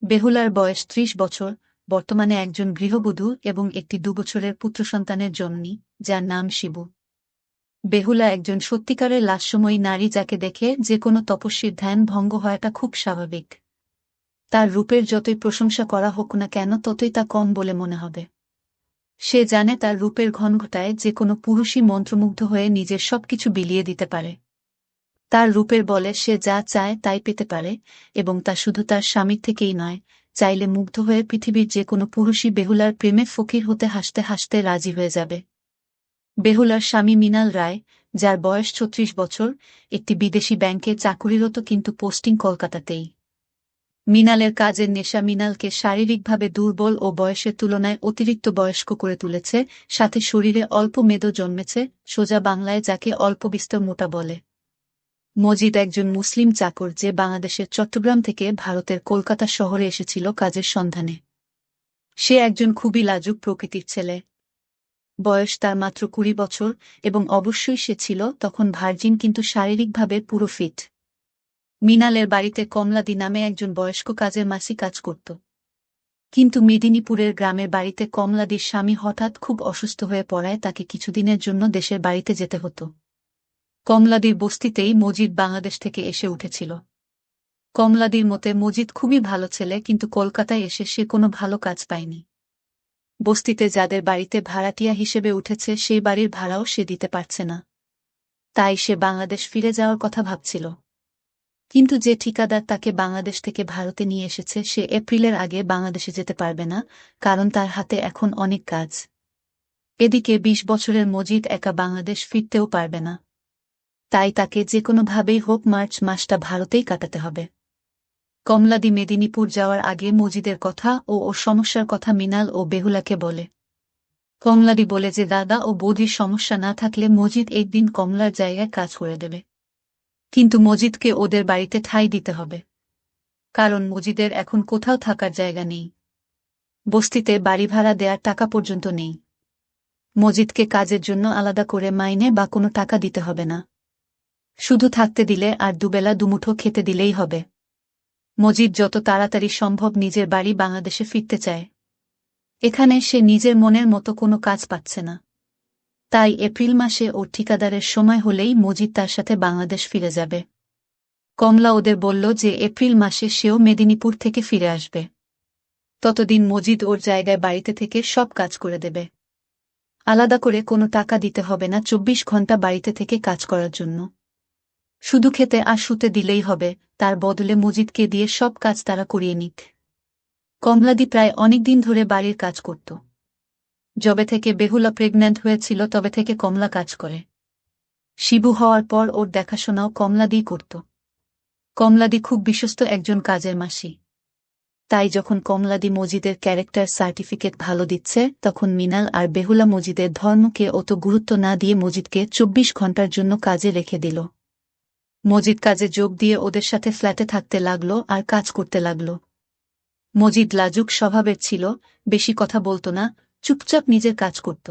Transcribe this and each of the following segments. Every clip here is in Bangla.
বেহুলার বয়স ৩০ বছর, বর্তমানে একজন গৃহবধূ এবং একটি ২ বছরের পুত্রসন্তানের জননী, যার নাম শিবু। বেহুলা একজন সত্যিকারের লাস্যময়ী নারী, যাকে দেখে যে কোনো তপস্বীর ধ্যান ভঙ্গ হওয়াটা খুব স্বাভাবিক। তার রূপের যতই প্রশংসা করা হোক না কেন, ততই তা কম বলে মনে হবে। সে জানে তার রূপের ঘনঘটায় যে কোনো পুরুষই মন্ত্রমুগ্ধ হয়ে নিজের সবকিছু বিলিয়ে দিতে পারে। তার রূপের বলে সে যা চায় তাই পেতে পারে, এবং তা শুধু তার স্বামীর থেকেই নয়, চাইলে মুগ্ধ হয়ে পৃথিবীর যে কোনো পুরুষই বেহুলার প্রেমে ফকির হতে হাসতে হাসতে রাজি হয়ে যাবে। বেহুলার স্বামী মৃণাল রায়, যার বয়স ৩৬ বছর, একটি বিদেশি ব্যাংকে চাকুরিরত, কিন্তু পোস্টিং কলকাতাতেই। মৃণালের কাজের নেশা মৃণালকে শারীরিকভাবে দুর্বল ও বয়সের তুলনায় অতিরিক্ত বয়স্ক করে তুলেছে, সাথে শরীরে অল্প মেদও জন্মেছে, সোজা বাংলায় যাকে অল্প বিস্তর মোটা বলে। মজিদ একজন মুসলিম চাকর, যে বাংলাদেশের চট্টগ্রাম থেকে ভারতের কলকাতা শহরে এসেছিল কাজের সন্ধানে। সে একজন খুবই লাজুক প্রকৃতির ছেলে। বয়স তার মাত্র ২০ বছর, এবং অবশ্যই সে ছিল তখন ভার্জিন, কিন্তু শারীরিকভাবে পুরো ফিট। মৃণালের বাড়িতে কমলাদি নামে একজন বয়স্ক কাজের মাসি কাজ করত। কিন্তু মেদিনীপুরের গ্রামের বাড়িতে কমলাদির স্বামী হঠাৎ খুব অসুস্থ হয়ে পড়ায় তাকে কিছুদিনের জন্য দেশের বাড়িতে যেতে হতো। কমলাদির বস্তিতেই মজিদ বাংলাদেশ থেকে এসে উঠেছিল। কমলাদির মতে মজিদ খুবই ভালো ছেলে, কিন্তু কলকাতায় এসে সে কোনো ভালো কাজ পায়নি। বস্তিতে যাদের বাড়িতে ভাড়াটিয়া হিসেবে উঠেছে সেই বাড়ির ভাড়াও সে দিতে পারছে না। তাই সে বাংলাদেশ ফিরে যাওয়ার কথা ভাবছিল। কিন্তু যে ঠিকাদার তাকে বাংলাদেশ থেকে ভারতে নিয়ে এসেছে, সে এপ্রিলের আগে বাংলাদেশে যেতে পারবে না, কারণ তার হাতে এখন অনেক কাজ। এদিকে ২০ বছরের মজিদ একা বাংলাদেশ ফিরতেও পারবে না। তাই তাকে যে কোনোভাবেই হোক মার্চ মাসটা ভারতেই কাটাতে হবে। কমলাদি মেদিনীপুর যাওয়ার আগে মজিদের কথা ও ওর সমস্যার কথা মৃণাল ও বেহুলাকে বলে। কমলাদি বলে যে দাদা ও বৌদির সমস্যা না থাকলে মজিদ একদিন কমলার জায়গায় কাজ করে দেবে। কিন্তু মজিদকে ওদের বাড়িতে ঠাঁই দিতে হবে, কারণ মজিদের এখন কোথাও থাকার জায়গা নেই। বস্তিতে বাড়ি ভাড়া দেওয়ার টাকা পর্যন্ত নেই। মজিদকে কাজের জন্য আলাদা করে মাইনে বা কোনো টাকা দিতে হবে না, শুধু থাকতে দিলে আর দুবেলা দুমুঠো খেতে দিলেই হবে। মজিদ যত তাড়াতাড়ি সম্ভব নিজের বাড়ি বাংলাদেশে ফিরতে চায়। এখানে সে নিজের মনের মতো কোনো কাজ পাচ্ছে না। তাই এপ্রিল মাসে ওর ঠিকাদারের সময় হলেই মজিদ তার সাথে বাংলাদেশ ফিরে যাবে। কমলা ওদের বলল যে এপ্রিল মাসে সেও মেদিনীপুর থেকে ফিরে আসবে। ততদিন মজিদ ওর জায়গায় বাড়িতে থেকে সব কাজ করে দেবে। আলাদা করে কোনো টাকা দিতে হবে না ২৪ ঘন্টা বাড়িতে থেকে কাজ করার জন্য। শুধু খেতে আর শুতে দিলেই হবে, তার বদলে মজিদকে দিয়ে সব কাজ তারা করিয়ে নিক। কমলাদি প্রায় অনেকদিন ধরে বাড়ির কাজ করত। যবে থেকে বেহুলা প্রেগন্যান্ট হয়েছিল তবে থেকে কমলা কাজ করে। শিবু হওয়ার পর ওর দেখাশোনাও কমলাদিই করত। কমলাদি খুব বিশ্বস্ত একজন কাজের মাসি। তাই যখন কমলাদি মজিদের ক্যারেক্টার সার্টিফিকেট ভালো দিচ্ছে, তখন মৃণাল আর বেহুলা মজিদের ধর্মকে অত গুরুত্ব না দিয়ে মজিদকে ২৪ ঘন্টার জন্য কাজে রেখে দিল। মজিদ কাজে যোগ দিয়ে ওদের সাথে ফ্ল্যাটে থাকতে লাগল আর কাজ করতে লাগল। মজিদ লাজুক স্বভাবের ছিল, বেশি কথা বলত না, চুপচাপ নিজের কাজ করত।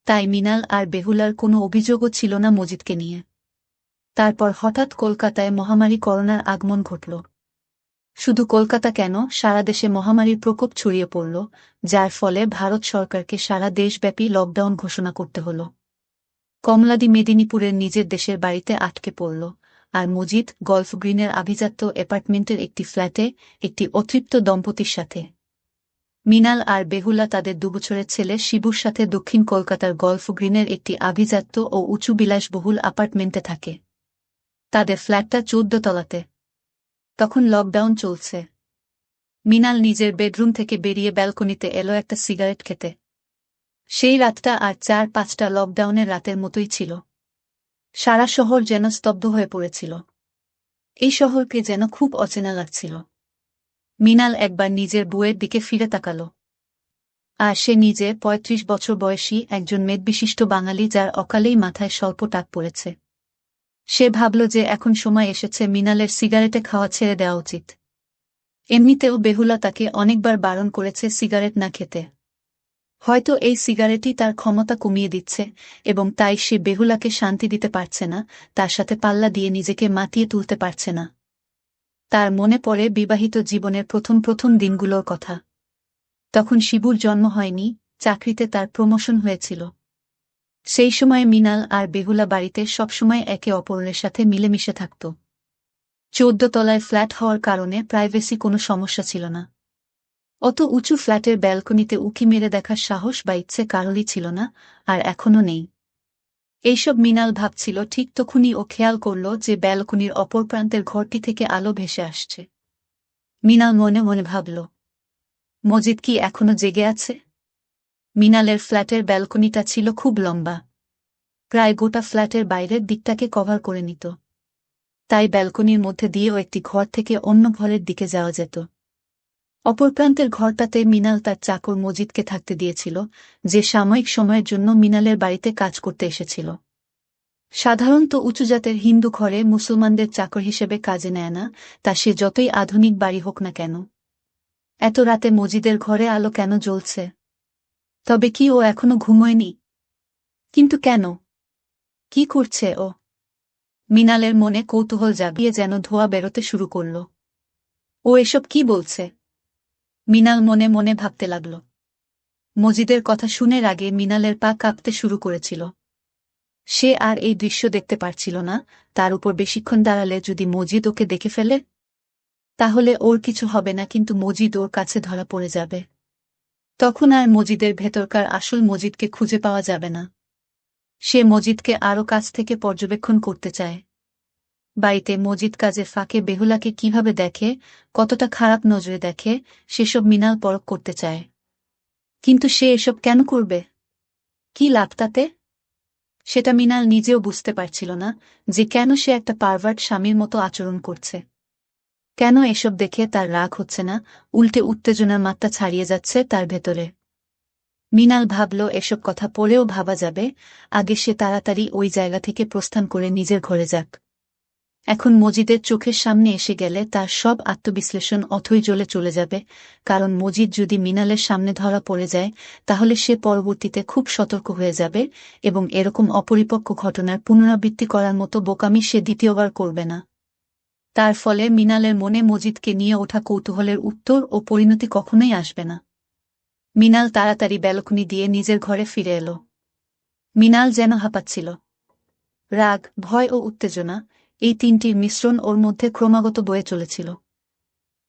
তাই মৃণাল আর বেহুলার কোনো অভিযোগও ছিল না মজিদকে নিয়ে। তারপর হঠাৎ কলকাতায় মহামারী করোনার আগমন ঘটল। শুধু কলকাতা কেন, সারা দেশে মহামারীর প্রকোপ ছড়িয়ে পড়ল, যার ফলে ভারত সরকারকে সারা দেশব্যাপী লকডাউন ঘোষণা করতে হল। কমলাদি মেদিনীপুরের নিজের দেশের বাড়িতে আটকে পড়ল, আর মজিদ গল্ফ গ্রিনের আভিজাত্য অ্যাপার্টমেন্টের একটি ফ্ল্যাটে একটি অতৃপ্ত দম্পতির সাথে। মৃণাল আর বেহুলা তাদের ২ বছরের ছেলে শিবুর সাথে দক্ষিণ কলকাতার গল্ফ গ্রিনের একটি আভিজাত্য ও উঁচু বিলাসবহুল অ্যাপার্টমেন্টে থাকে। তাদের ফ্ল্যাটটা ১৪ তলাতে। তখন লকডাউন চলছে। মৃণাল নিজের বেডরুম থেকে বেরিয়ে ব্যালকনিতে এলো একটা সিগারেট খেতে। সেই রাতটা আর ৪-৫টা লকডাউনের রাতের মতোই ছিল। সারা শহর যেন স্তব্ধ হয়ে পড়েছিল। এই শহরকে যেন খুব অচেনা লাগছিল। মৃণাল একবার নিজের বউয়ের দিকে ফিরে তাকাল। আর সে নিজে ৩৫ বছর বয়সী একজন মেদবিশিষ্ট বাঙালি, যার অকালেই মাথায় স্বল্প টাক পড়েছে। সে ভাবল যে এখন সময় এসেছে মৃণালের সিগারেটে খাওয়া ছেড়ে দেওয়া উচিত। এমনিতেও বেহুলা তাকে অনেকবার বারণ করেছে সিগারেট না খেতে। হয়তো এই সিগারেটই তার ক্ষমতা কমিয়ে দিচ্ছে, এবং তাই সে বেহুলাকে শান্তি দিতে পারছে না, তার সাথে পাল্লা দিয়ে নিজেকে মাতিয়ে তুলতে পারছে না। তার মনে পড়ে বিবাহিত জীবনের প্রথম প্রথম দিনগুলোর কথা। তখন শিবুর জন্ম হয়নি, চাকরিতে তার প্রমোশন হয়েছিল। সেই সময় মিনাল আর বেহুলা বাড়িতে সবসময় একে অপরের সাথে মিলেমিশে থাকত। 14 তলায় ফ্ল্যাট হওয়ার কারণে প্রাইভেসি কোনো সমস্যা ছিল না। অত উঁচু ফ্ল্যাটের ব্যালকনিতে উঁকি মেরে দেখার সাহস বা ইচ্ছে কারোরই ছিল না, আর এখনও নেই। এইসব মিনাল ভাবছিল, ঠিক তখনই ও খেয়াল করল যে ব্যালকনির অপর প্রান্তের ঘরটি থেকে আলো ভেসে আসছে। মিনাল মনে মনে ভাবল, মজিদ কি এখনো জেগে আছে? মিনালের ফ্ল্যাটের ব্যালকনিটা ছিল খুব লম্বা, প্রায় গোটা ফ্ল্যাটের বাইরের দিকটাকে কভার করে নিত। তাই ব্যালকনির মধ্যে দিয়েও একটি ঘর থেকে অন্য ঘরের দিকে যাওয়া যেত। অপর প্রান্তের ঘরটাতে মিনাল তার চাকর মজিদকে থাকতে দিয়েছিল, যে সাময়িক সময়ের জন্য মিনালের বাড়িতে কাজ করতে এসেছিল। সাধারণত উঁচু জাতের হিন্দু ঘরে মুসলমানদের চাকর হিসেবে কাজে নেয় না, তা সে যতই আধুনিক বাড়ি হোক না কেন। এত রাতে মজিদের ঘরে আলো কেন জ্বলছে? তবে কি ও এখনো ঘুমোয়নি? কিন্তু কেন? কি করছে ও? মিনালের মনে কৌতূহল জাগিয়ে যেন ধোঁয়া বেরোতে শুরু করল। ও এসব কি বলছে? মিনাল মনে মনে ভাবতে লাগল। মজিদের কথা শুনের আগে মিনালের পা কাঁপতে শুরু করেছিল। সে আর এই দৃশ্য দেখতে পারছিল না, তার উপর বেশিক্ষণ দাঁড়ালে যদি মজিদ ওকে দেখে ফেলে, তাহলে ওর কিছু হবে না, কিন্তু মজিদ ওর কাছে ধরা পড়ে যাবে। তখন আর মজিদের ভেতরকার আসল মজিদকে খুঁজে পাওয়া যাবে না। সে মজিদকে আরও কাছ থেকে পর্যবেক্ষণ করতে চায়। বাড়িতে মজিদ কাজের ফাঁকে বেহুলাকে কিভাবে দেখে, কতটা খারাপ নজরে দেখে, সেসব মিনাল পরখ করতে চায়। কিন্তু সে এসব কেন করবে? কি লাভ তাতে? সেটা মিনাল নিজেও বুঝতে পারছিল না, যে কেন সে একটা পারভার্ট স্বামীর মতো আচরণ করছে। কেন এসব দেখে তার রাগ হচ্ছে না, উল্টে উত্তেজনার মাত্রা ছাড়িয়ে যাচ্ছে তার ভেতরে। মিনাল ভাবল, এসব কথা পরেও ভাবা যাবে, আগে সে তাড়াতাড়ি ওই জায়গা থেকে প্রস্থান করে নিজের ঘরে যাক। এখন মজিদের চোখের সামনে এসে গেলে তার সব আত্মবিশ্লেষণ অথই জ্বলে চলে যাবে, কারণ মজিদ যদি মিনালের সামনে ধরা পড়ে যায়, তাহলে সে পরবর্তীতে খুব সতর্ক হয়ে যাবে, এবং এরকম অপরিপক্ক ঘটনার পুনরাবৃত্তি করার মতো বোকামি সে দ্বিতীয়বার করবে না। তার ফলে মিনালের মনে মজিদকে নিয়ে ওঠা কৌতূহলের উত্তর ও পরিণতি কখনোই আসবে না। মিনাল তাড়াতাড়ি ব্যালকনি দিয়ে নিজের ঘরে ফিরে এলো। মিনাল যেন হাঁপাচ্ছিল। রাগ, ভয় ও উত্তেজনা, এই তিনটির মিশ্রণ ওর মধ্যে ক্রমাগত বয়ে চলেছিল।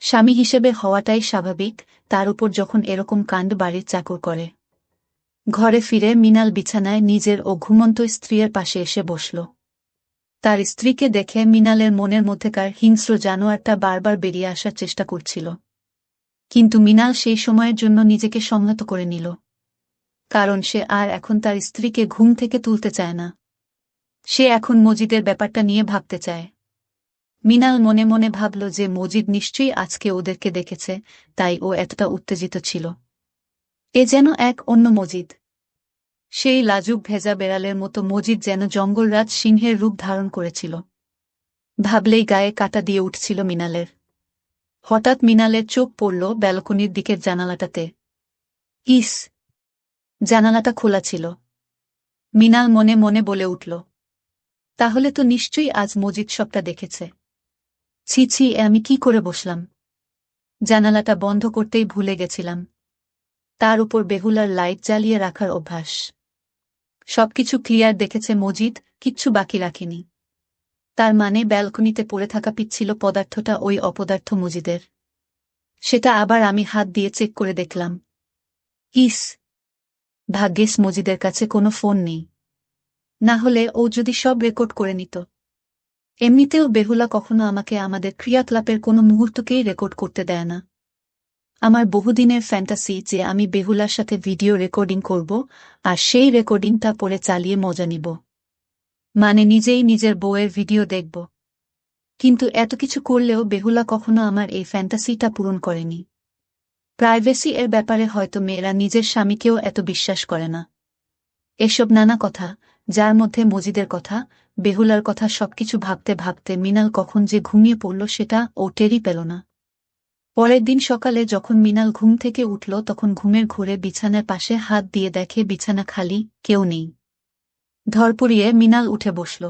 স্বামী হিসেবে হওয়াটাই স্বাভাবিক, তার উপর যখন এরকম কাণ্ড বাড়ির চাকর করে। ঘরে ফিরে মিনাল বিছানায় নিজের ও ঘুমন্ত স্ত্রীর পাশে এসে বসল। তার স্ত্রীকে দেখে মিনালের মনের মধ্যেকার হিংস্র জানোয়ারটা বারবার বেরিয়ে আসার চেষ্টা করছিল। কিন্তু মিনাল সেই সময়ের জন্য নিজেকে সংহত করে নিল, কারণ সে আর এখন তার স্ত্রীকে ঘুম থেকে তুলতে চায় না। সে এখন মজিদের ব্যাপারটা নিয়ে ভাবতে চায়। মিনাল মনে মনে ভাবল যে মজিদ নিশ্চয়ই আজকে ওদেরকে দেখেছে, তাই ও এতটা উত্তেজিত ছিল। এ যেন এক অন্য মজিদ। সেই লাজুক ভেজা বেড়ালের মতো মজিদ যেন জঙ্গলরাজ সিংহের রূপ ধারণ করেছিল। ভাবলেই গায়ে কাঁটা দিয়ে উঠছিল মিনালের। হঠাৎ মিনালের চোখ পড়ল ব্যালকনির দিকের জানালাটাতে। ইস! জানালাটা খোলা ছিল। মিনাল মনে মনে বলে উঠল, তাহলে তো নিশ্চয়ই আজ মজিদ সবটা দেখেছে। ছি ছি, আমি কি করে বসলাম? জানালাটা বন্ধ করতেই ভুলে গেছিলাম। তার উপর বেহুলার লাইট জ্বালিয়ে রাখার অভ্যাস। সবকিছু ক্লিয়ার দেখেছে মজিদ, কিচ্ছু বাকি রাখেনি। তার মানে ব্যালকনিতে পড়ে থাকা পিচ্ছিল পদার্থটা ওই অপদার্থ মজিদের। সেটা আবার আমি হাত দিয়ে চেক করে দেখলাম। ইস! ভাগ্যিস মজিদের কাছে কোনো ফোন নেই, না হলে ও যদি সব রেকর্ড করে নিত। এমনিতেও বেহুলা কখনো আমাকে আমাদের ক্রিয়াকলাপের কোনো মুহূর্তকেই রেকর্ড করতে দেয় না। আমার বহুদিনের ফ্যান্টাসি যে আমি বেহুলার সাথে ভিডিও রেকর্ডিং করব, আর সেই রেকর্ডিংটা পরে চালিয়ে মজা নিব। মানে নিজেই নিজের বউয়ের ভিডিও দেখব। কিন্তু এত কিছু করলেও বেহুলা কখনো আমার এই ফ্যান্টাসিটা পূরণ করেনি। প্রাইভেসি এর ব্যাপারে হয়তো মেয়েরা নিজের স্বামীকেও এত বিশ্বাস করে না। এসব নানা কথা, যার মধ্যে মজিদের কথা, বেহুলার কথা, সবকিছু ভাবতে ভাবতে মিনাল কখন যে ঘুমিয়ে পড়ল সেটা ও টেরই পেল না। পরের দিন সকালে যখন মিনাল ঘুম থেকে উঠল, তখন ঘুমের ঘোরে বিছানার পাশে হাত দিয়ে দেখে বিছানা খালি, কেউ নেই। ধরপড়িয়ে মিনাল উঠে বসল।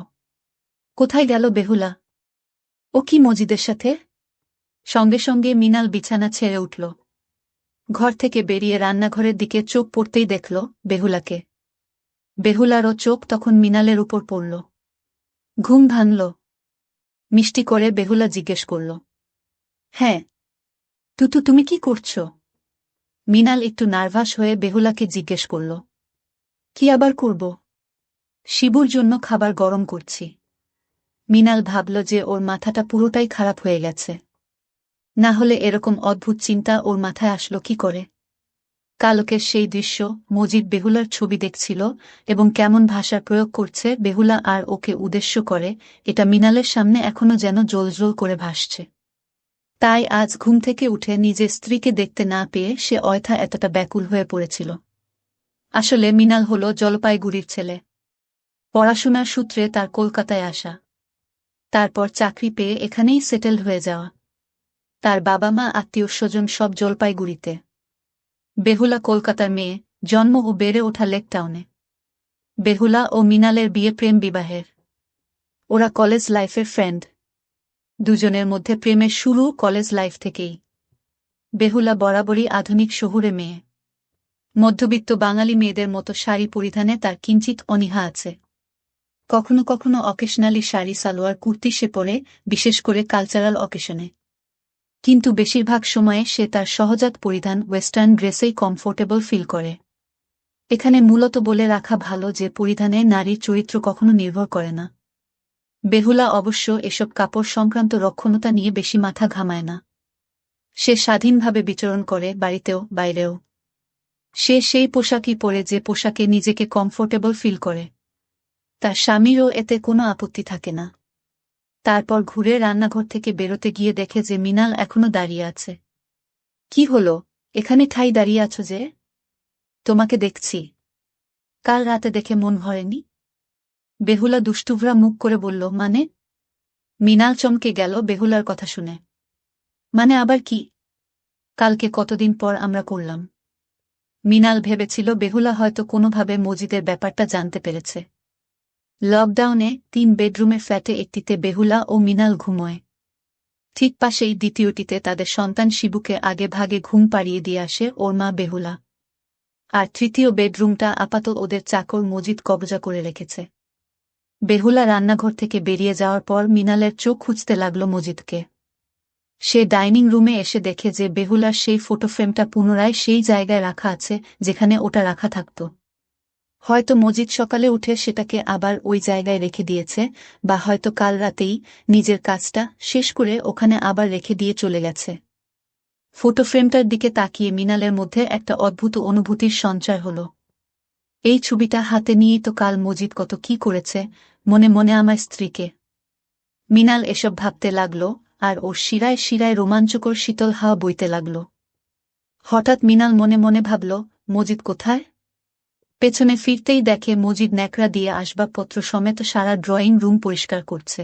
কোথায় গেল বেহুলা? ও কি মজিদের সাথে? সঙ্গে সঙ্গে মিনাল বিছানা ছেড়ে উঠল। ঘর থেকে বেরিয়ে রান্নাঘরের দিকে চোখ পড়তেই দেখল বেহুলাকে। বেহুলারও চোখ তখন মিনালের উপর পড়ল। ঘুম ভাঙল। মিষ্টি করে বেহুলা জিজ্ঞেস করল, হ্যাঁ তুতু, তুমি কি করছ? মিনাল একটু নার্ভাস হয়ে বেহুলাকে জিজ্ঞেস করল, কি আবার করব? শিবুর জন্য খাবার গরম করছি। মিনাল ভাবল যে ওর মাথাটা পুরোটাই খারাপ হয়ে গেছে। না হলে এরকম অদ্ভুত চিন্তা ওর মাথায় আসলো কি করে? কালকের সেই দৃশ্য, মজিদ বেহুলার ছবি দেখছিল এবং কেমন ভাষার প্রয়োগ করছে বেহুলা আর ওকে উদ্দেশ্য করে, এটা মিনালের সামনে এখনো যেন জ্বলজ্বল করে ভাসছে। তাই আজ ঘুম থেকে উঠে নিজের স্ত্রীকে দেখতে না পেয়ে সে অয়থা এতটা ব্যাকুল হয়ে পড়েছিল। আসলে মিনাল হল জলপাইগুড়ির ছেলে। পড়াশোনার সূত্রে তার কলকাতায় আসা। তারপর চাকরি পেয়ে এখানেই সেটেল হয়ে যাওয়া। তার বাবা মা আত্মীয় স্বজন সব জলপাইগুড়িতে। বেহুলা কলকাতার মেয়ে, জন্ম ও বেড়ে ওঠা লেকটাউনে। বেহুলা ও মিনালের বিয়ে প্রেম বিবাহের। ওরা কলেজ লাইফের ফ্রেন্ড। দুজনের মধ্যে প্রেমের শুরু কলেজ লাইফ থেকেই। বেহুলা বরাবরই আধুনিক শহুরে মেয়ে। মধ্যবিত্ত বাঙালি মেয়েদের মতো শাড়ি পরিধানে তার কিঞ্চিত অনীহা আছে। কখনো কখনো অকেশনালি শাড়ি সালোয়ার কুর্তি সে পরে, বিশেষ করে কালচারাল অকেশনে। কিন্তু বেশিরভাগ সময়ে সে তার সহজাত পরিধান ওয়েস্টার্ন ড্রেসেই কমফোর্টেবল ফিল করে। এখানে মূলত বলে রাখা ভালো যে পরিধানে নারীর চরিত্র কখনো নির্ভর করে না। বেহুলা অবশ্য এসব কাপড় সংক্রান্ত রক্ষণতা নিয়ে বেশি মাথা ঘামায় না। সে স্বাধীনভাবে বিচরণ করে বাড়িতেও বাইরেও। সে সেই পোশাকই পরে যে পোশাকে নিজেকে কমফোর্টেবল ফিল করে। তার স্বামীরও এতে কোনো আপত্তি থাকে না। তারপর ঘুরে রান্নাঘর থেকে বেরোতে গিয়ে দেখে যে মিনাল এখনো দাঁড়িয়ে আছে। কি হলো, এখানে ঠাই দাঁড়িয়ে আছো যে? তোমাকে দেখছি। কাল রাতে দেখে মন ভরেনি? বেহুলা দুষ্টুভরা মুখ করে বলল, মানে? মিনাল চমকে গেল বেহুলার কথা শুনে। মানে আবার কি? কালকে কতদিন পর আমরা করলাম। মিনাল ভেবেছিল বেহুলা হয়তো কোনোভাবে মজিদের ব্যাপারটা জানতে পেরেছে। লকডাউনে 3 বেডরুমের ফ্ল্যাটে একটিতে বেহুলা ও মিনাল ঘুমোয়। ঠিক পাশেই দ্বিতীয়টিতে তাদের সন্তান শিবুকে আগে ভাগে ঘুম পাড়িয়ে দিয়ে আসে ওর মা বেহুলা। আর তৃতীয় বেডরুমটা আপাতত ওদের চাকর মজিদ কবজা করে রেখেছে। বেহুলা রান্নাঘর থেকে বেরিয়ে যাওয়ার পর মিনালের চোখ খুঁজতে লাগল মজিদকে। সে ডাইনিং রুমে এসে দেখে যে বেহুলার সেই ফটো ফ্রেমটা পুনরায় সেই জায়গায় রাখা আছে যেখানে ওটা রাখা থাকত। হয়তো মজিদ সকালে উঠে সেটাকে আবার ওই জায়গায় রেখে দিয়েছে, বা হয়তো কাল রাতেই নিজের কাজটা শেষ করে ওখানে আবার রেখে দিয়ে চলে গেছে। ফটো ফ্রেমটার দিকে তাকিয়ে মিনালের মধ্যে একটা অদ্ভুত অনুভূতির সঞ্চার হল। এই ছবিটা হাতে নিয়েই তো কাল মজিদ কত কি করেছে, মনে মনে আমার স্ত্রীকে। মিনাল এসব ভাবতে লাগল, আর ওর শিরায় শিরায় রোমাঞ্চকর শীতল হাওয়া বইতে লাগল। হঠাৎ মিনাল মনে মনে ভাবল, মজিদ কোথায়? পেছনে ফিরতেই দেখে মজিদ ন্যাকড়া দিয়ে আসবাবপত্র সমেত সারা ড্রয়িং রুম পরিষ্কার করছে।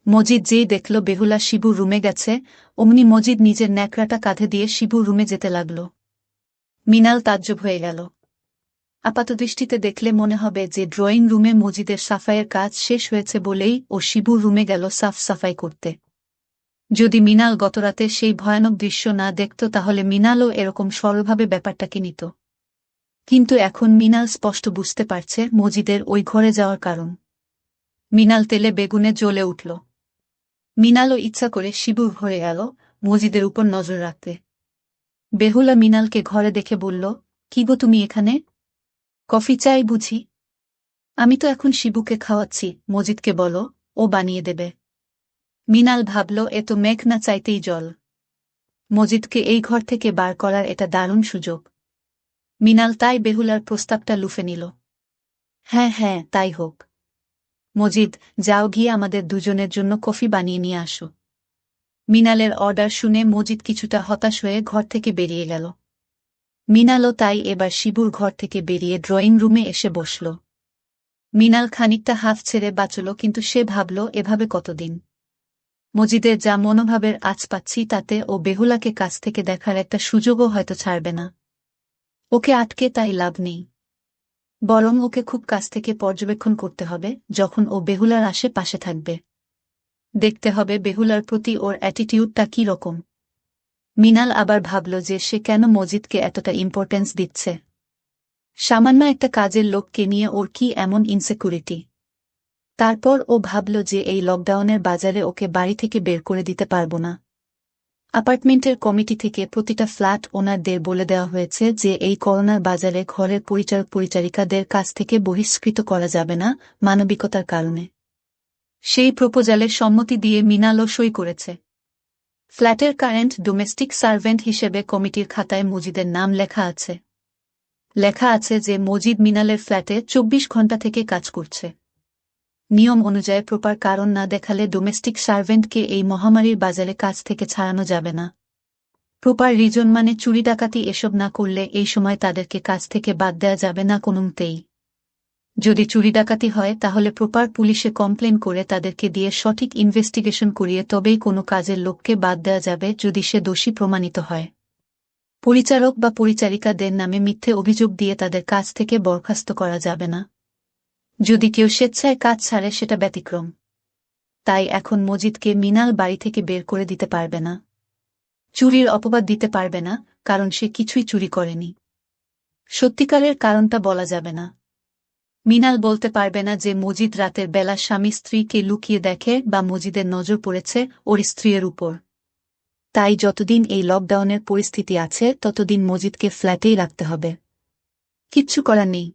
মজিদ যেই দেখল বেহুলা শিবুর রুমে গেছে, অমনি মজিদ নিজের ন্যাকড়াটা কাঁধে দিয়ে শিবুর রুমে যেতে লাগল। মিনাল তাজ্জব হয়ে গেল। আপাতদৃষ্টিতে দেখলে মনে হবে যে ড্রয়িং রুমে মজিদের সাফাইয়ের কাজ শেষ হয়েছে বলেই ও শিবুর রুমে গেল সাফ সাফাই করতে। যদি মিনাল গতরাতে সেই ভয়ানক দৃশ্য না দেখত তাহলে মিনালও এরকম সরলভাবে ব্যাপারটাকে নিত। কিন্তু এখন মিনাল স্পষ্ট বুঝতে পারছে মজিদের ওই ঘরে যাওয়ার কারণ। মিনাল তেলে বেগুনে জ্বলে উঠল। মিনালও ইচ্ছা করে শিবুর ঘরে গেল মজিদের উপর নজর রাখতে। বেহুলা মিনালকে ঘরে দেখে বলল, কি গো তুমি এখানে? কফি চাই বুঝি? আমি তো এখন শিবুকে খাওয়াচ্ছি, মজিদকে বলো, ও বানিয়ে দেবে। মিনাল ভাবল এ তো মেঘ না চাইতেই জল। মজিদকে এই ঘর থেকে বার করার এটা দারুণ সুযোগ। মিনাল তাই বেহুলার প্রস্তাবটা লুফে নিল। হ্যাঁ হ্যাঁ, তাই হোক। মজিদ, যাও গিয়ে আমাদের দুজনের জন্য কফি বানিয়ে নিয়ে আসো। মিনালের অর্ডার শুনে মজিদ কিছুটা হতাশ হয়ে ঘর থেকে বেরিয়ে গেল। মিনালও তাই এবার শিবুর ঘর থেকে বেরিয়ে ড্রয়িং রুমে এসে বসল। মিনাল খানিকটা হাফ ছেড়ে বাঁচল, কিন্তু সে ভাবল এভাবে কতদিন। মজিদের যা মনোভাবের আঁচ পাচ্ছি তাতে ও বেহুলাকে কাছ থেকে দেখার একটা সুযোগও হয়তো ছাড়বে না। ওকে আটকে তাই লাভ নেই, বরং ওকে খুব কাছ থেকে পর্যবেক্ষণ করতে হবে যখন ও বেহুলার আশেপাশে থাকবে। দেখতে হবে বেহুলার প্রতি ওর অ্যাটিটিউডটা কী রকম। মিনাল আবার ভাবল যে সে কেন মজিদকে এতটা ইম্পর্টেন্স দিচ্ছে। সামান্য একটা কাজের লোককে নিয়ে ওর কি এমন ইনসিকিউরিটি। তারপর ও ভাবল যে এই লকডাউনের বাজারে ওকে বাড়ি থেকে বের করে দিতে পারব না। অ্যাপার্টমেন্টের কমিটি থেকে প্রতিটা ফ্ল্যাট ওনারদের বলে দেওয়া হয়েছে যে এই করোনার বাজারে ঘরের পরিচারক পরিচারিকাদের কাছ থেকে বহিষ্কৃত করা যাবে না মানবিকতার কারণে। সেই প্রপোজালে সম্মতি দিয়ে মিনালও সই করেছে। ফ্ল্যাটের কারেন্ট ডোমেস্টিক সার্ভেন্ট হিসেবে কমিটির খাতায় মজিদের নাম লেখা আছে। লেখা আছে যে মজিদ মিনালের ফ্ল্যাটে ২৪ ঘণ্টা থেকে কাজ করছে। নিয়ম অনুযায়ী প্রপার কারণ না দেখালে ডোমেস্টিক সার্ভেন্টকে এই মহামারীর বাজারে কাজ থেকে ছাড়ানো যাবে না। প্রপার রিজন মানে চুরি ডাকাতি এসব না করলে এই সময় তাদেরকে কাজ থেকে বাদ দেওয়া যাবে না কোনোমতেই। যদি চুরি ডাকাতি হয় তাহলে প্রপার পুলিশে কমপ্লেন করে তাদেরকে দিয়ে সঠিক ইনভেস্টিগেশন করিয়ে তবেই কোনো কাজের লোককে বাদ দেওয়া যাবে যদি সে দোষী প্রমাণিত হয়। পরিচারক বা পরিচারিকাদের নামে মিথ্যে অভিযোগ দিয়ে তাদের কাজ থেকে বরখাস্ত করা যাবে না। যদি কেউ স্বেচ্ছায় কাজ ছাড়ে সেটা ব্যতিক্রম। তাই এখন মজিদকে মিনাল বাড়ি থেকে বের করে দিতে পারবে না। চুরির অপবাদ দিতে পারবে না, কারণ সে কিছুই চুরি করেনি। সত্যিকারের কারণটা বলা যাবে না। মিনাল বলতে পারবে না যে মজিদ রাতের বেলা স্বামী স্ত্রীকে লুকিয়ে দেখে বা মজিদের নজর পড়েছে ওর স্ত্রীর উপর। তাই যতদিন এই লকডাউনের পরিস্থিতি আছে ততদিন মজিদকে ফ্ল্যাটেই রাখতে হবে। কিচ্ছু করার নেই।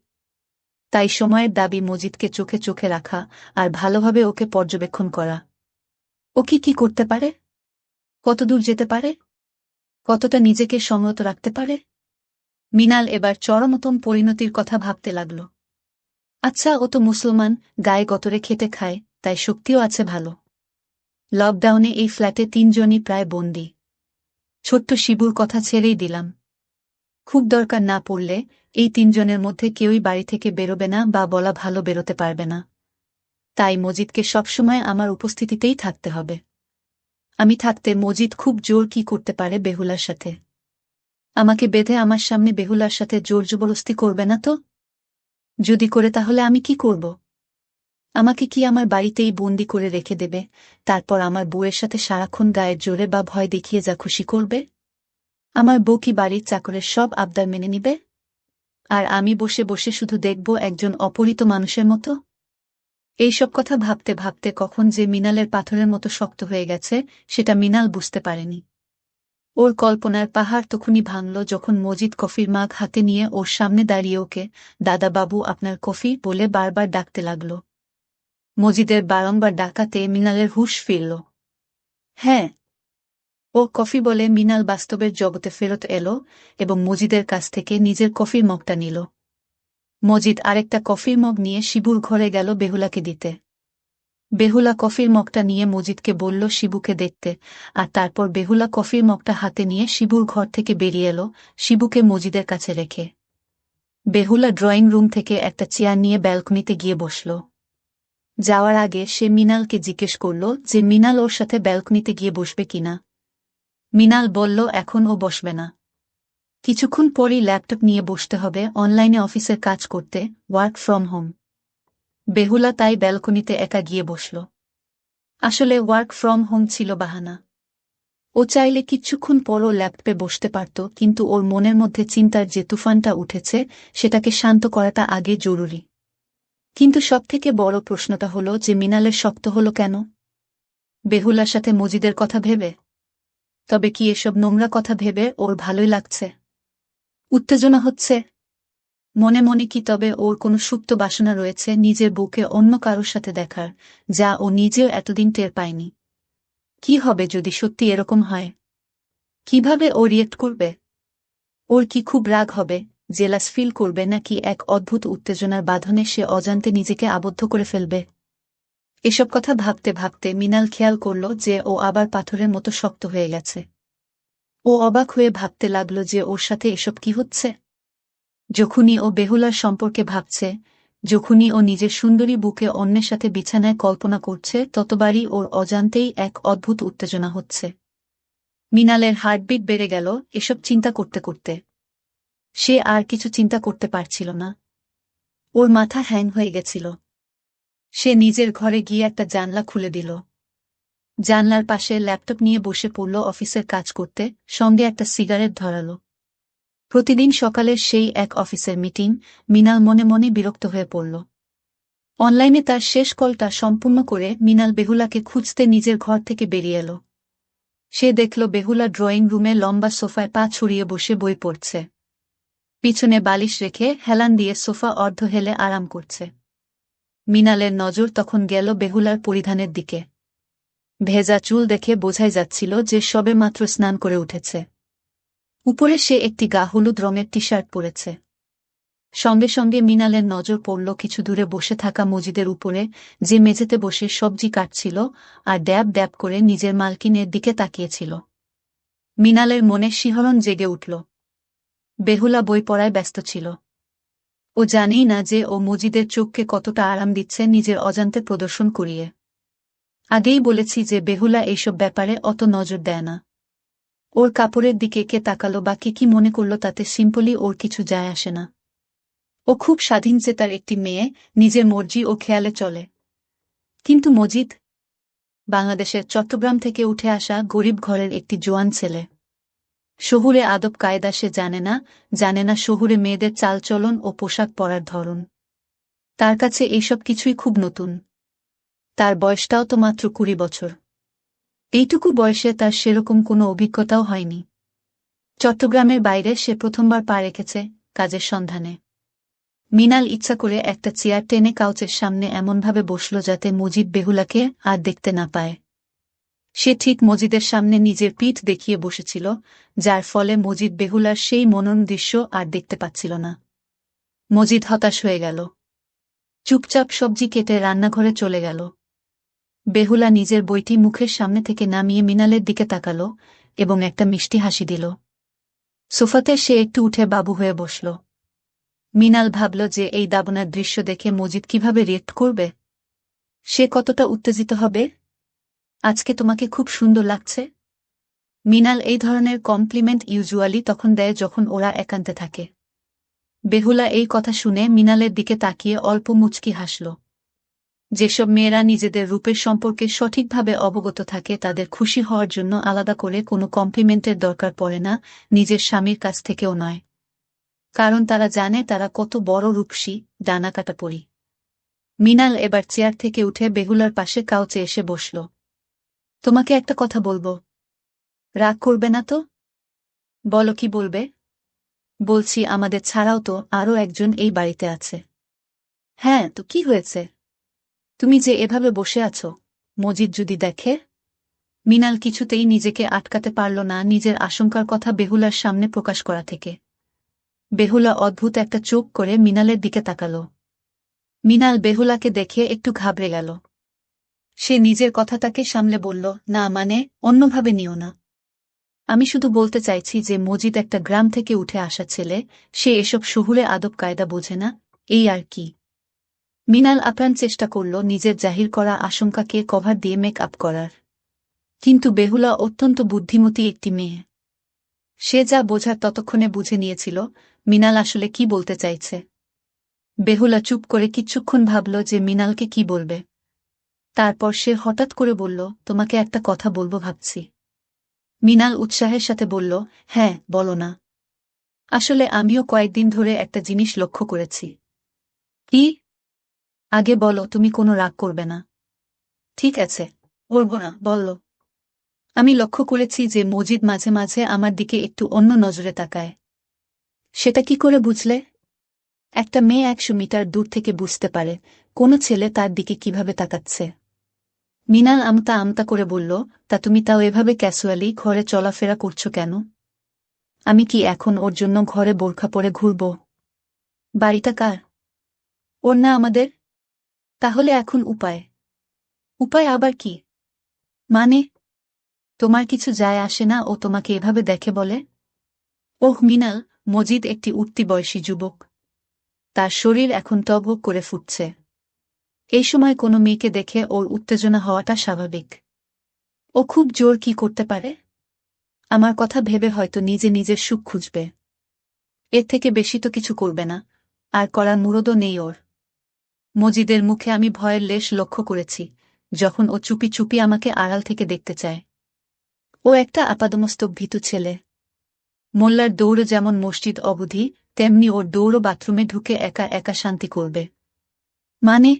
তাই সময়ের দাবি মজিদকে চোখে চোখে রাখা আর ভালোভাবে ওকে পর্যবেক্ষণ করা। ও কি করতে পারে, কতদূর যেতে পারে, কতটা নিজেকে সংযত রাখতে পারে। মিনাল এবার চরমতম পরিণতির কথা ভাবতে লাগল। আচ্ছা, ও তো মুসলমান, গায়ে গতরে খেটে খায়, তাই শক্তিও আছে ভালো। লকডাউনে এই ফ্ল্যাটে ৩ জনই প্রায় বন্দী। ছোট্ট শিবুর কথা ছেড়েই দিলাম। খুব দরকার না পড়লে এই ৩ জনের মধ্যে কেউই বাড়ি থেকে বেরোবে না বা বলা ভালো বেরোতে পারবে না। তাই মজিদকে সবসময় আমার উপস্থিতিতেই থাকতে হবে। আমি থাকতে মজিদ খুব জোর কি করতে পারে বেহুলার সাথে। আমাকে বেঁধে আমার সামনে বেহুলার সাথে জোর জবরদস্তি করবে না তো? যদি করে তাহলে আমি কি করব? আমাকে কি আমার বাড়িতেই বন্দি করে রেখে দেবে, তারপর আমার বউয়ের সাথে সারাক্ষণ গায়ের জোরে বা ভয় দেখিয়ে যা খুশি করবে? আমার বউ কি বাড়ির চাকরের সব আবদার মেনে নিবে? আর আমি বসে বসে শুধু দেখব একজন অপরিচিত মানুষের মতো? এইসব কথা ভাবতে ভাবতে কখন যে মিনালের পাথরের মতো শক্ত হয়ে গেছে সেটা মিনাল বুঝতে পারেনি। ওর কল্পনার পাহাড় তখনই ভাঙল যখন মজিদ কফির মাগ হাতে নিয়ে ওর সামনে দাঁড়িয়ে ওকে দাদা বাবু আপনার কফি বলে বারবার ডাকতে লাগল। মজিদের বারংবার ডাকাতে মিনালের হুঁশ ফিরল। হ্যাঁ, ও কফি বলে মিনাল বাস্তবের জগতে ফেরত এলো এবং মজিদের কাছ থেকে নিজের কফির মগটা নিল। মজিদ আরেকটা কফির মগ নিয়ে শিবুর ঘরে গেল বেহুলাকে দিতে। বেহুলা কফির মগটা নিয়ে মজিদকে বলল শিবুকে দেখতে, আর তারপর বেহুলা কফির মগটা হাতে নিয়ে শিবুর ঘর থেকে বেরিয়ে এলো, শিবুকে মজিদের কাছে রেখে। বেহুলা ড্রয়িং রুম থেকে একটা চেয়ার নিয়ে ব্যালকনিতে গিয়ে বসল। যাওয়ার আগে সে মিনালকে জিজ্ঞেস করল যে মিনাল ওর সাথে ব্যালকনিতে গিয়ে বসবে কিনা। মিনাল বলল এখন ও বসবে না। কিছুক্ষণ পরই ল্যাপটপ নিয়ে বসতে হবে অনলাইনে অফিসের কাজ করতে, ওয়ার্ক ফ্রম হোম। বেহুলা তাই ব্যালকনিতে একা গিয়ে বসল। আসলে ওয়ার্ক ফ্রম হোম ছিল বাহানা। ও চাইলে কিছুক্ষণ পরও ল্যাপটপে বসতে পারত, কিন্তু ওর মনের মধ্যে চিন্তার যে তুফানটা উঠেছে সেটাকে শান্ত করাটা আগে জরুরি। কিন্তু সবথেকে বড় প্রশ্নটা হলো যে মিনালের শক্ত হলো কেন? বেহুলার সাথে মজিদের কথা ভেবে? তবে কি এসব নোংরা কথা ভেবে ওর ভালোই লাগছে? উত্তেজনা হচ্ছে? মনে মনে কি তবে ওর কোনো সুপ্ত বাসনা রয়েছে নিজের বউকে অন্য কারোর সাথে দেখার, যা ও নিজেও এতদিন টের পায়নি? কি হবে যদি সত্যি এরকম হয়? কিভাবে ও রিয়েক্ট করবে? ওর কি খুব রাগ হবে, জেলাস ফিল করবে, নাকি এক অদ্ভুত উত্তেজনার বাঁধনে সে অজান্তে নিজেকে আবদ্ধ করে ফেলবে? এসব কথা ভাবতে ভাবতে মিনাল খেয়াল করল যে ও আবার পাথরের মতো শক্ত হয়ে গেছে। ও অবাক হয়ে ভাবতে লাগল যে ওর সাথে এসব কি হচ্ছে। যখনই ও বেহুলার সম্পর্কে ভাবছে, যখনই ও নিজের সুন্দরী বুকে অন্যের সাথে বিছানায় কল্পনা করছে, ততবারই ওর অজান্তেই এক অদ্ভুত উত্তেজনা হচ্ছে। মিনালের হার্টবিট বেড়ে গেল এসব চিন্তা করতে করতে। সে আর কিছু চিন্তা করতে পারছিল না। ওর মাথা হ্যাং হয়ে গেছিল। সে নিজের ঘরে গিয়ে একটা জানলা খুলে দিল। জানলার পাশে ল্যাপটপ নিয়ে বসে পড়ল অফিসের কাজ করতে, সঙ্গে একটা সিগারেট ধরালো। প্রতিদিন সকালের সেই এক অফিসের মিটিং, মিনাল মনে মনে বিরক্ত হয়ে পড়ল। অনলাইনে তার শেষ কলটা সম্পূর্ণ করে মিনাল বেহুলাকে খুঁজতে নিজের ঘর থেকে বেরিয়ে এল। সে দেখল বেহুলা ড্রয়িং রুমে লম্বা সোফায় পা ছড়িয়ে বসে বই পড়ছে। পিছনে বালিশ রেখে হেলান দিয়ে সোফা অর্ধ হেলে আরাম করছে। মিনালের নজর তখন গেল বেহুলার পরিধানের দিকে। ভেজা চুল দেখে বোঝাই যাচ্ছিল যে সবেমাত্র স্নান করে উঠেছে। উপরে সে একটি গা হলুদ রঙের টি শার্ট পরেছে। সঙ্গে সঙ্গে মিনালের নজর পড়ল কিছু দূরে বসে থাকা মজিদের উপরে, যে মেঝেতে বসে সবজি কাটছিল আর ড্যাব ড্যাব করে নিজের মালকিনের দিকে তাকিয়েছিল। মিনালের মনে শিহরণ জেগে উঠল। বেহুলা বই পড়ায় ব্যস্ত ছিল। ও জানেই না যে ও মজিদের চোখকে কতটা আরাম দিচ্ছে নিজের অজান্তে প্রদর্শন করিয়ে। আগেই বলেছি যে বেহুলা এইসব ব্যাপারে অত নজর দেয় না। ওর কাপড়ের দিকে কে তাকালো বা কে কি মনে করল তাতে সিম্পলি ওর কিছু যায় আসে না। ও খুব স্বাধীন যে তার একটি মেয়ে, নিজের মর্জি ও খেয়ালে চলে। কিন্তু মজিদ বাংলাদেশের চট্টগ্রাম থেকে উঠে আসা গরিব ঘরের একটি জোয়ান ছেলে। শহুরে আদব কায়দা সে জানে না শহুরে মেয়েদের চালচলন ও পোশাক পরার ধরন। তার কাছে এইসব কিছুই খুব নতুন। তার বয়সটাও তো মাত্র 20 বছর। এইটুকু বয়সে তার সেরকম কোনো অভিজ্ঞতাও হয়নি। চট্টগ্রামের বাইরে সে প্রথমবার পা রেখেছে, কাজের সন্ধানে। মিনাল ইচ্ছা করে একটা চেয়ার টেনে কাউচের সামনে এমনভাবে বসল যাতে মজিদ বেহুলাকে আর দেখতে না পায়। সে ঠিক মজিদের সামনে নিজের পিঠ দেখিয়ে বসেছিল, যার ফলে মজিদ বেহুলার সেই মনন দৃশ্য আর দেখতে পাচ্ছিল না। মজিদ হতাশ হয়ে গেল। চুপচাপ সবজি কেটে রান্নাঘরে চলে গেল। বেহুলা নিজের বইটি মুখের সামনে থেকে নামিয়ে মিনালের দিকে তাকাল এবং একটা মিষ্টি হাসি দিল। সোফাতে সে একটু উঠে বাবু হয়ে বসল। মিনাল ভাবল যে এই দাবনার দৃশ্য দেখে মজিদ কিভাবে রিয়েক্ট করবে। সে কতটা উত্তেজিত হবে। আজকে তোমাকে খুব সুন্দর লাগছে। মিনাল এই ধরনের কমপ্লিমেন্ট ইউজুয়ালি তখন দেয় যখন ওরা একান্তে থাকে। বেহুলা এই কথা শুনে মিনালের দিকে তাকিয়ে অল্প মুচকি হাসল। যেসব মেয়েরা নিজেদের রূপের সম্পর্কে সঠিকভাবে অবগত থাকে তাদের খুশি হওয়ার জন্য আলাদা করে কোনো কমপ্লিমেন্টের দরকার পড়ে না, নিজের স্বামীর কাছ থেকেও নয়। কারণ তারা জানে তারা কত বড় রূপসী, ডানা কাটা পরি। মিনাল এবার চেয়ার থেকে উঠে বেহুলার পাশে কাউচে এসে বসল। তোমাকে একটা কথা বলবো। রাগ করবে না তো? বলো কি বলবে। বলছি আমাদের ছাড়াও তো আরও একজন এই বাড়িতে আছে। হ্যাঁ তো কি হয়েছে? তুমি যে এভাবে বসে আছো, মজিদ যদি দেখে। মিনাল কিছুতেই নিজেকে আটকাতে পারল না নিজের আশঙ্কার কথা বেহুলার সামনে প্রকাশ করা থেকে। বেহুলা অদ্ভুত একটা চোখ করে মিনালের দিকে তাকাল। মিনাল বেহুলাকে দেখে একটু ঘাবড়ে গেল। সে নিজের কথাটাকে সামলে বলল, না মানে, অন্যভাবে নিও না। আমি শুধু বলতে চাইছি যে মজিদ একটা গ্রাম থেকে উঠে আসা ছেলে, সে এসব শহুরে আদব কায়দা বোঝে না, এই আর কি। মিনাল আপ্রাণ চেষ্টা করল নিজের জাহির করা আশঙ্কাকে কভার দিয়ে মেক আপ করার। কিন্তু বেহুলা অত্যন্ত বুদ্ধিমতী একটি মেয়ে। সে যা বোঝার ততক্ষণে বুঝে নিয়েছিল মিনাল আসলে কি বলতে চাইছে। বেহুলা চুপ করে কিছুক্ষণ ভাবল যে মিনালকে কি বলবে। তারপর সে হঠাৎ করে বলল, তোমাকে একটা কথা বলবো ভাবছি। মিনাল উৎসাহের সাথে বলল, হ্যাঁ বলো না। আসলে আমিও কয়েকদিন ধরে একটা জিনিস লক্ষ্য করেছি। কি? আগে বলো, তুমি কোনো রাগ করবে না। ঠিক আছে, বলবো না, বলল। আমি লক্ষ্য করেছি যে মজিদ মাঝে মাঝে আমার দিকে একটু অন্য নজরে তাকায়। সেটা কি করে বুঝলে? একটা মেয়ে 100 মিটার দূর থেকে বুঝতে পারে কোনো ছেলে তার দিকে কিভাবে তাকাচ্ছে। মিনাল আমতা আমতা করে বলল, তা তুমি তাও এভাবে ক্যাসুয়ালি ঘরে চলাফেরা করছো কেন? আমি কি এখন ওর জন্য ঘরে বোরখা পরে ঘুরব? বাড়িটা কার? ওর না আমাদের? তাহলে এখন উপায়? উপায় আবার কি? মানে? তোমার কিছু যায় আসে না ও তোমাকে এভাবে দেখে বলে? ওহ মিনাল, মজিদ একটি উঠতি বয়সী যুবক। তার শরীর এখন টগবগ করে ফুটছে। এই সময় কোনো মেয়েকে দেখে ওর উত্তেজনা হওয়াটা স্বাভাবিক। ও খুব জোর কি করতে পারে? আমার কথা ভেবে হয়তো নিজে নিজের সুখ খুঁজবে। এর থেকে বেশি তো কিছু করবে না, আর করার মুরদও নেই ওর। মজিদের মুখে আমি ভয়ের লেশ লক্ষ্য করেছি, যখন ও চুপি চুপি আমাকে আড়াল থেকে দেখতে চায়। ও একটা আপাদমস্তক ভীতু ছেলে। মোল্লার দৌড় যেমন মসজিদ অবধি, তেমনি ওর দৌড় বাথরুমে ঢুকে একা একা শান্তি করবে। মানে,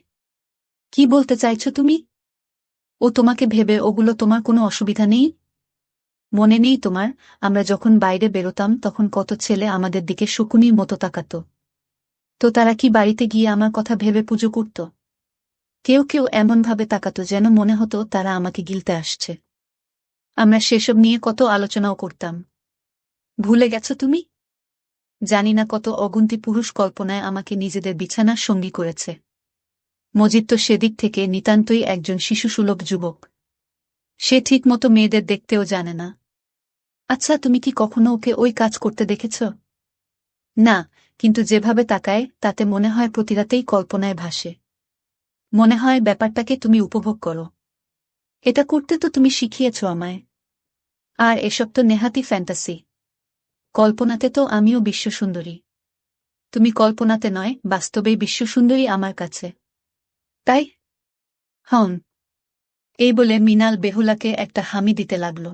কি বলতে চাইছ তুমি? ও তোমাকে ভেবে ওগুলো তোমার কোনো অসুবিধা নেই? মনে নেই তোমার, আমরা যখন বাইরে বেরোতাম তখন কত ছেলে আমাদের দিকে শকুনির মতো তাকাত। তো তারা কি বাড়িতে গিয়ে আমার কথা ভেবে পুজো করত? কেউ কেউ এমনভাবে তাকাত যেন মনে হতো তারা আমাকে গিলতে আসছে। আমরা সেসব নিয়ে কত আলোচনাও করতাম। ভুলে গেছ তুমি? জানি না কত অগুন্তি পুরুষ কল্পনায় আমাকে নিজেদের বিছানার সঙ্গী করেছে। মজিদ তো সেদিক থেকে নিতান্তই একজন শিশুসুলভ যুবক। সে ঠিকমতো মেয়েদের দেখতেও জানে না। আচ্ছা, তুমি কি কখনো ওকে ওই কাজ করতে দেখেছ? না, কিন্তু যেভাবে তাকায় তাতে মনে হয় প্রতিরাতেই কল্পনায় ভাসে। মনে হয় ব্যাপারটাকে তুমি উপভোগ করো। এটা করতে তো তুমি শিখিয়েছ আমায়। আর এসব তো নেহাতি ফ্যান্টাসি। কল্পনাতে তো আমিও বিশ্বসুন্দরী। তুমি কল্পনাতে নয়, বাস্তবেই বিশ্বসুন্দরী আমার কাছে। তাই? হন। এই বলে মিনাল বেহুলাকে একটা হামি দিতে লাগল।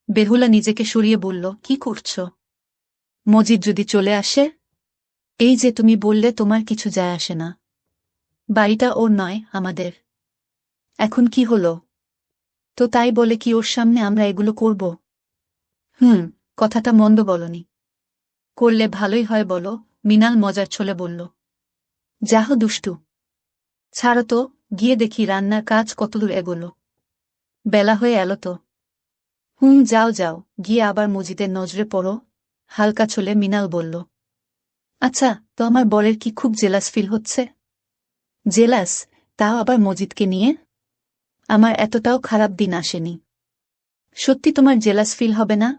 বেহুলা নিজেকে সরিয়ে বলল, কি করছ? মজিদ যদি চলে আসে? এই যে তুমি বললে তোমার কিছু যায় আসে না। বাড়িটা ওর নয়, আমাদের। এখন কি হলো? তো তাই বলে কি ওর সামনে আমরা এগুলো করব? কথাটা মন্দ বলনি। করলে ভালোই হয় বলো, মিনাল মজার ছলে বলল। যাহ দুষ্টু। ছাড়ো তো, গিয়ে দেখি রান্নার কাজ কতদূর এগোলো। বেলা হয়ে এলো তো। যাও যাও, গিয়ে আবার মজিদের নজরে পড়ো, হালকা ছলে মিনাল বলল। আচ্ছা, তো আমার বরের কি খুব জেলাস ফিল হচ্ছে? জেলাস? তাও আবার মজিদকে নিয়ে? আমার এতটাও খারাপ দিন আসেনি। সত্যি তোমার জেলাস ফিল হবে না?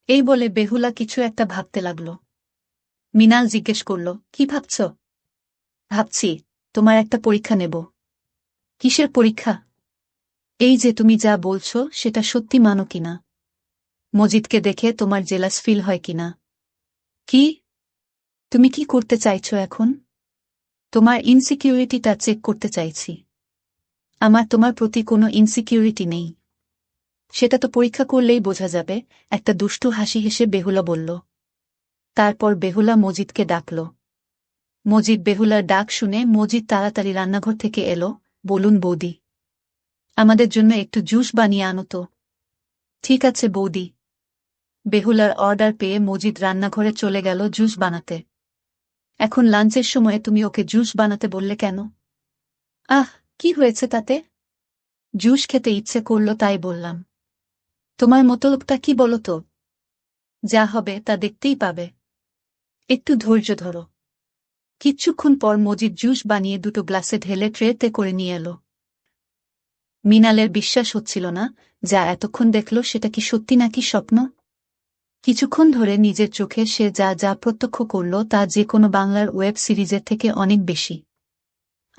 এই বলে বেহুলা কিছু একটা ভাবতে লাগল। মিনাল জিজ্ঞেস করল, কি ভাবছ? ভাবছি, তোমার একটা পরীক্ষা নেব। কিসের পরীক্ষা? এই যে তুমি যা বলছো সেটা সত্যি মানো কিনা। মজিদকে দেখে তোমার জেলাস ফিল হয় কিনা। কি? তুমি কি করতে চাইছো এখন? তোমার ইনসিকিউরিটিটা চেক করতে চাইছি। আমার তোমার প্রতি কোনো ইনসিকিউরিটি নেই। সেটা তো পরীক্ষা করলেই বোঝা যাবে, একটা দুষ্টু হাসি হেসে বেহুলা বলল। তারপর বেহুলা মজিদকে ডাকল। মজিদ বেহুলার ডাক শুনে মজিদ তাড়াতাড়ি রান্নাঘর থেকে এলো। বলুন বৌদি, আমাদের জন্য একটু জুস বানিয়ে আনো তো। ঠিক আছে বৌদি। বেহুলার অর্ডার পেয়ে মজিদ রান্নাঘরে চলে গেল জুস বানাতে। এখন লাঞ্চের সময়ে তুমি ওকে জুস বানাতে বললে কেন? আহ, কি হয়েছে তাতে? জুস খেতে ইচ্ছে করল তাই বললাম। তোমার মতলবটা কি বলো তো? যা হবে তা দেখতেই পাবে। একটু ধৈর্য ধরো। কিছুক্ষণ পর মজিদ জুস বানিয়ে দুটো গ্লাসে ঢেলে ট্রেতে করে নিয়ে এলো। মিনালের বিশ্বাস হচ্ছিল না, যা এতক্ষণ দেখল সেটা কি সত্যি নাকি স্বপ্ন। কিছুক্ষণ ধরে নিজের চোখে সে যা যা প্রত্যক্ষ করল তা যে কোনো বাংলার ওয়েব সিরিজের থেকে অনেক বেশি।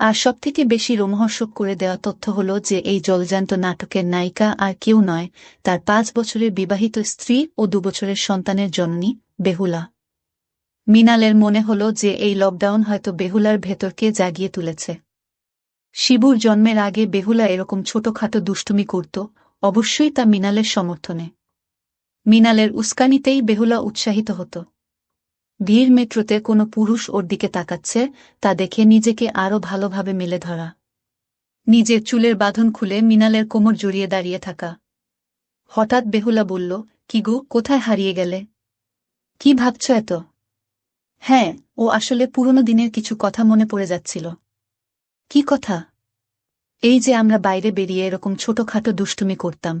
আর সবথেকে বেশি রোমহর্ষক করে দেওয়া তথ্য হল যে এই জলজান্ত নাটকের নায়িকা আর কেউ নয়, তার 5 বছরের বিবাহিত স্ত্রী ও 2 বছরের সন্তানের জননী, বেহুলা। মিনালের মনে হল যে এই লকডাউন হয়তো বেহুলার ভেতরকে জাগিয়ে তুলেছে। শিবুর জন্মের আগে বেহুলা এরকম ছোটখাটো দুষ্টুমি করত, অবশ্যই তা মিনালের সমর্থনে। মিনালের উস্কানিতেই বেহুলা উৎসাহিত হতো। ভিড় মেট্রোতে কোনো পুরুষ ওর দিকে তাকাচ্ছে, তা দেখে নিজেকে আরও ভালোভাবে মেলে ধরা। নিজের চুলের বাঁধন খুলে মিনালের কোমর জড়িয়ে দাঁড়িয়ে থাকা। হঠাৎ বেহুলা বলল, কি গো, কোথায় হারিয়ে গেলে? কি ভাবছ এত? হ্যাঁ, ও আসলে পুরনো দিনের কিছু কথা মনে পড়ে যাচ্ছিল। কি কথা? এই যে আমরা বাইরে বেরিয়ে এরকম ছোটখাটো দুষ্টুমি করতাম।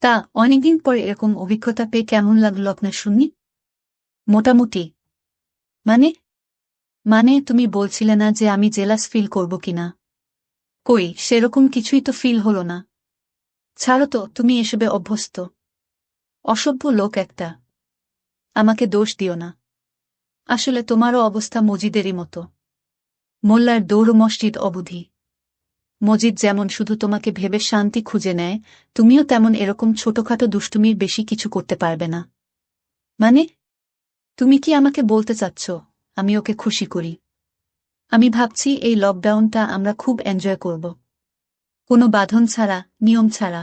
তা অনেকদিন পর এরকম অভিজ্ঞতা পেয়ে কেমন লাগলো আপনার শুনি? মোটামুটি। মানে? মানে তুমি বলছিলে না যে আমি জেলাস ফিল করব কিনা? কই, সেরকম কিছুই তো ফিল হলো না। ছাড়ো তো, তুমি এসবে অভ্যস্ত। অসভ্য লোক একটা। আমাকে দোষ দিও না। আসলে তোমারও অবস্থা মজিদেরই মতো। মোল্লার দৌড় মসজিদ অবধি। মজিদ যেমন শুধু তোমাকে ভেবে শান্তি খুঁজে নেয়, তুমিও তেমন এরকম ছোটখাটো দুষ্টুমির বেশি কিছু করতে পারবে না। মানে? তুমি কি আমাকে বলতে চাচ্ছ আমি ওকে খুশি করি? আমি ভাবছি এই লকডাউনটা আমরা খুব এনজয় করব। কোনো বাঁধন ছাড়া, নিয়ম ছাড়া।